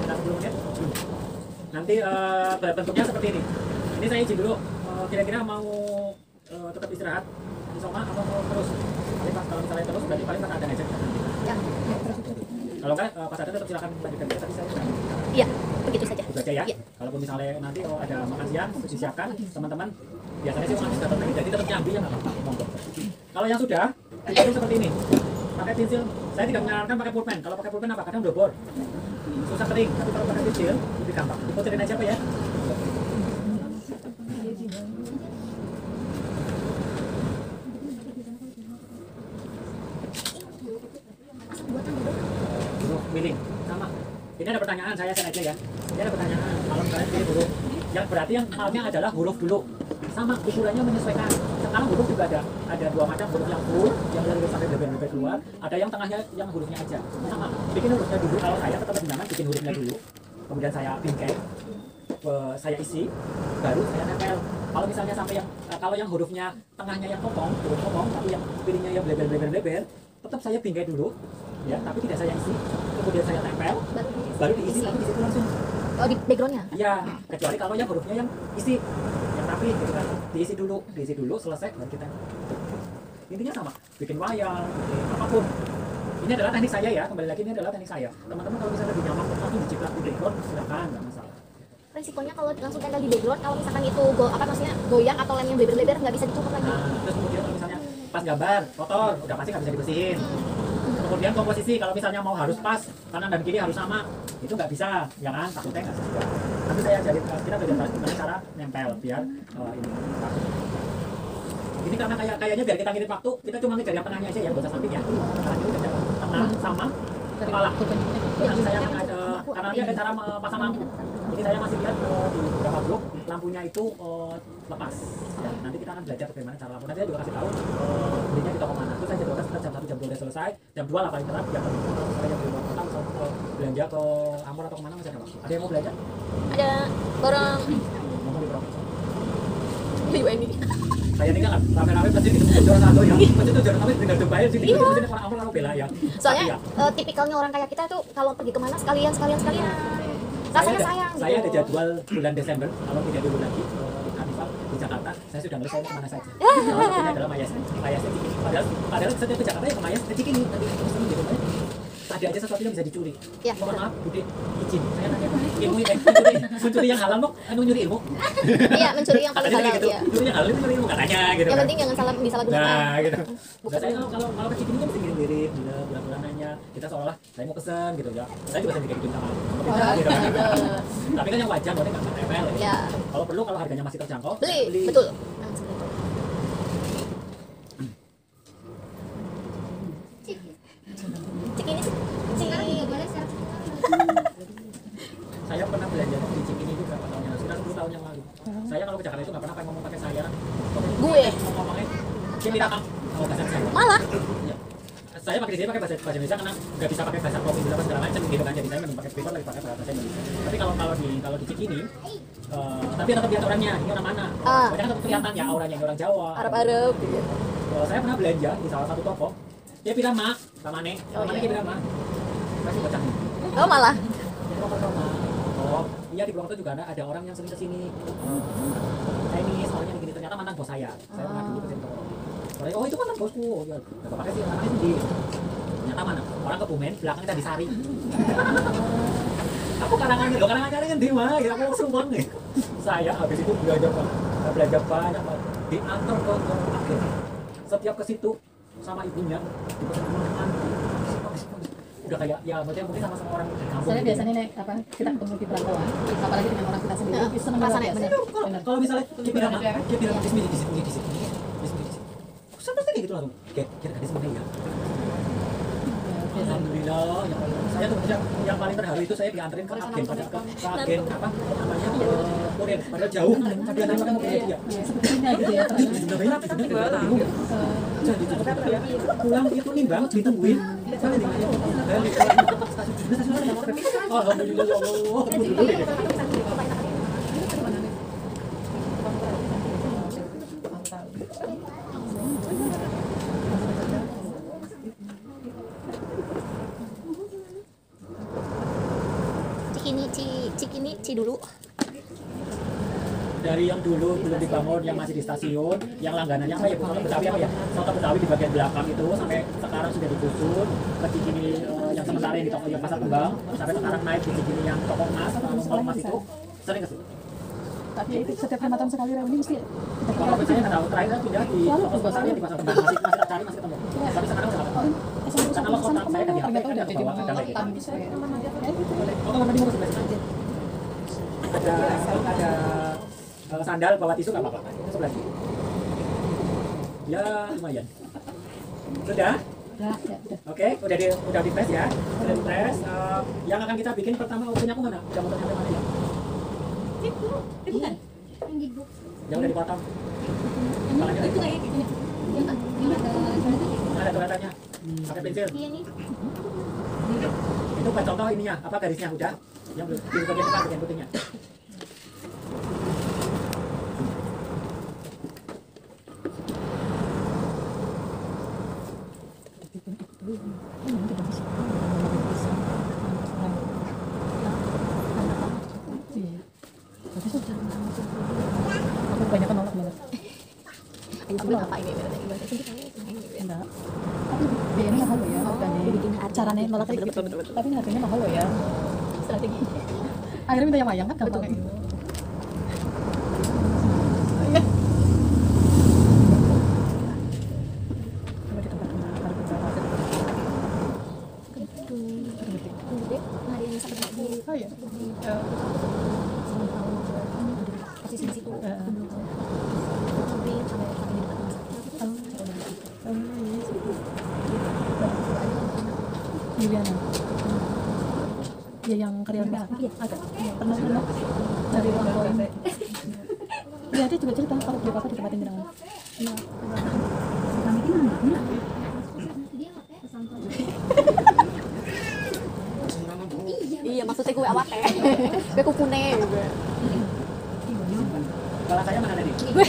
60 menit. Nanti bentuknya seperti ini. Ini saya izin dulu. Kira-kira mau tetap istirahat di Soma atau mau terus? Jadi kalau misalnya terus berarti paling pas ada ngajak nanti. Ya. Kalau enggak pas ada tetap silakan lanjutkan aja tapi saya Iya, begitu saja. itu aja ya. Iya. Kalaupun misalnya nanti ada makan siang disiapkan teman-teman biasanya sih orang sudah datang jadi tetap nyambi ya nggak apa-apa. Monggo. Kalau yang sudah itu seperti ini. Pakai pensil. Saya tidak menyarankan pakai pulpen. Kalau pakai pulpen apa? Kadang blobor. Susah kering. Tapi kalau pakai pensil lebih gampang. Ikutin aja apa ya? Miling sama. Ini ada pertanyaan saya aja ya. Ini ada pertanyaan. Kalau misalnya pilih huruf, yang berarti yang malnya adalah huruf dulu. sama ukurannya menyesuaikan. Sekarang huruf juga ada dua macam, huruf yang full yang dari sampai lebar-lebar keluar, ada yang tengahnya yang hurufnya aja. Sama, bikin hurufnya dulu. Kalau saya tetap lebih nyaman bikin hurufnya dulu, kemudian saya bingkai, saya isi, baru saya tempel. Kalau misalnya sampai yang kalau yang hurufnya tengahnya yang kopong, huruf kopong, tapi yang pilihnya yang lebar-lebar, tetap saya bingkai dulu, ya, tapi tidak saya isi, kemudian saya tempel, baru diisi, tapi disitu langsung. Oh, di backgroundnya? Iya, kecuali kalau yang hurufnya yang isi, yang rapi gitu kan, diisi dulu, selesai baru kita. Intinya sama, bikin wayang, bikin apapun. Ini adalah teknik saya ya, kembali lagi ini adalah teknik saya. Teman-teman kalau misalnya lebih nyaman langsung diciplak di background, silakan, nggak masalah. Resikonya kalau langsung tempel di background, kalau misalkan itu maksudnya goyang atau lemnya beber-beber nggak bisa dicukur lagi. Nah, terus kemudian kalau misalnya pas gambar, kotor, udah pasti nggak bisa dibersihin. Kemudian komposisi, kalau misalnya mau harus pas, kanan dan kiri harus sama, itu nggak bisa, ya kan? Takutnya nggak bisa. Tapi saya ajarin, kita belajar gimana cara nempel biar ini. Ini karena kayaknya biar kita ngirit waktu, kita cuma ngejar yang tengahnya aja ya, nggak usah samping ya. Karena ini kerja tengah sama kepala. Nanti saya ada, karena nanti ada cara pasang lampu. Ini saya masih lihat di beberapa blog lampunya itu lepas. Nanti kita akan belajar bagaimana cara lampu. Nanti saya juga kasih tahu belinya di toko mana. Terus saya jadwalkan sekitar jam 1 jam 2 udah selesai. Jam 2 lah paling telat. Jam 3 saya yang di luar kota misal belanja ke Amor atau kemana masih ada waktu. Ada yang mau belanja? Ada barang Ngomong di berapa? di ini. Saya ini kan rame-rame pasti gitu juara satu ya. Pasti tuh juara satu tinggal cobain sih. Di sini orang Amor orang bela ya. Soalnya tipikalnya orang kayak kita tuh kalau pergi kemana sekalian. Rasanya sayang saya gitu. ada jadwal bulan Desember kalau tidak dulu lagi Karnival di Jakarta. Saya sudah nulis saya mau kemana saja. Salah satunya adalah Mayasnya Cikini. Padahal setiap ke Jakarta ya ke Mayas ke Cikini. Tapi gitu ada aja sesuatu yang bisa dicuri. Ya. Mohon maaf, Bude, izin. Saya tanya ilmu mencuri yang halal mau nyuri ilmu. Iya, mencuri yang paling Katanya halal gitu. ya. Nyuri yang halal itu nyuri ilmu katanya gitu. Yang kan. penting jangan disalahgunakan. Nah, gitu. Nah, saya kalau ke Cikini kan mesti ngirim-ngirim, bulan-bulan nanya. Kita seolah saya mau pesen gitu ya. Saya juga sendiri kayak gitu sama. Gitu. Tapi kan yang wajar boleh nggak nempel ya. Ya. Kalau perlu kalau harganya masih terjangkau, Beli. Betul. Saya pernah belanja di Cikini itu berapa tahun yang lalu? Sekitar 10 tahun yang lalu. Saya kalau ke Jakarta itu nggak pernah ngomong pakai saya. Gue. Ngomongnya dia tidak mau bahasa saya. Malah. Ya. Saya pakai di sini pakai bahasa Indonesia karena nggak bisa pakai bahasa provinsi apa segala macam gitu kan. Jadi saya mending pakai paper lagi pakai bahasa Indonesia. Tapi kalau di Cikini, tapi tetap lihat orangnya, ini orang mana? Banyak kan tetap kelihatan ya auranya ini orang Jawa. Arab gitu. Saya pernah belanja di salah satu toko. Dia bilang mak, sama nih, dia bilang mak, masih bocah nih. Oh, malah. Oh, iya di Purwokerto juga ada orang yang sering kesini. Chinese, orangnya begini ternyata mantan bos saya. Saya pernah dulu kesini. Oh itu mantan bosku. Oh, ya, nggak pakai sih, namanya sendiri. Ternyata mana? Orang Kebumen, belakangnya di Sari. Aku karangan di mana? Ya aku langsung banget. Saya habis itu belanja banyak banget. Diantar ke akhir. Setiap ke situ sama ibunya, dipesan makan. Udah kayak ya mungkin sama orang kampung. Saya biasanya naik apa kita ketemu di perantauan, apalagi dengan orang kita sendiri, itu senang Rasanya banget. bener. Kalau misalnya dia bilang bismillah di sini. Sampai kayak gitu langsung. Kayak kira gadis mana ya? Alhamdulillah, saya tuh yang paling terharu itu saya dianterin ke agen, apa namanya kurir, padahal jauh, tapi anak mau kayak dia. Sepertinya gitu ya. Pulang itu nimbang ditungguin. Alhamdulillah ya Allah. Cikini dulu. Dari yang dulu belum dibangun, yang masih di stasiun, yang langganannya apa ya, soto Betawi apa ya, soto Betawi di bagian belakang itu sampai sekarang sudah digusur ke Cikini yang sementara yang di toko yang Pasar Kembang, sampai sekarang naik di Cikini yang toko emas atau mall emas itu sering ke situ. Tapi itu setiap 5 tahun sekali reuni mesti kita Kalau saya nggak tahu, terakhir saya pindah di toko besarnya di Pasar Kembang, masih cari masih ketemu. Tapi sekarang udah nggak ketemu. Karena lo kontak saya kan di HP kan ke bawah kadang kayak gitu. Oh kalau nanti mau sebelah sini. Ada sandal bawa tisu nggak apa-apa, itu sebelah sini. Ya lumayan. Sudah? Ya. Oke, udah di tes ya. Udah di tes. Yang akan kita bikin pertama punya aku mana? Udah mau sampai mana ya? Yang udah dipotong. Kepalanya Itu kayak gitu. Yang ada ada pakai pensil. Iya nih. Itu buat contoh ininya, apa garisnya udah? Yang di bagian depan bagian putihnya. Aku banyak nolak banget. Ayo sebelum apa ini berarti ibaratnya sih kayak Enggak. Tapi biayanya mahal loh ya, bikin caranya nolak kayak gitu. Tapi harganya mahal loh ya. strategi. Akhirnya minta yang wayang kan gampang kayak gitu. Coba di tempat harus berapa? Gede, hari ini sampai lagi Oh iya. posisi di situ. Heeh. Sampai sampai di depan. Juliana. Dia yang karyawan PA. Iya, ada. Pernah dari ruang poin. Iya, dia juga cerita kalau beli apa di tempat yang jerangan. Iya. Iya, maksudnya gue awak teh. Gue kukune. Kepala saya mana tadi? Gue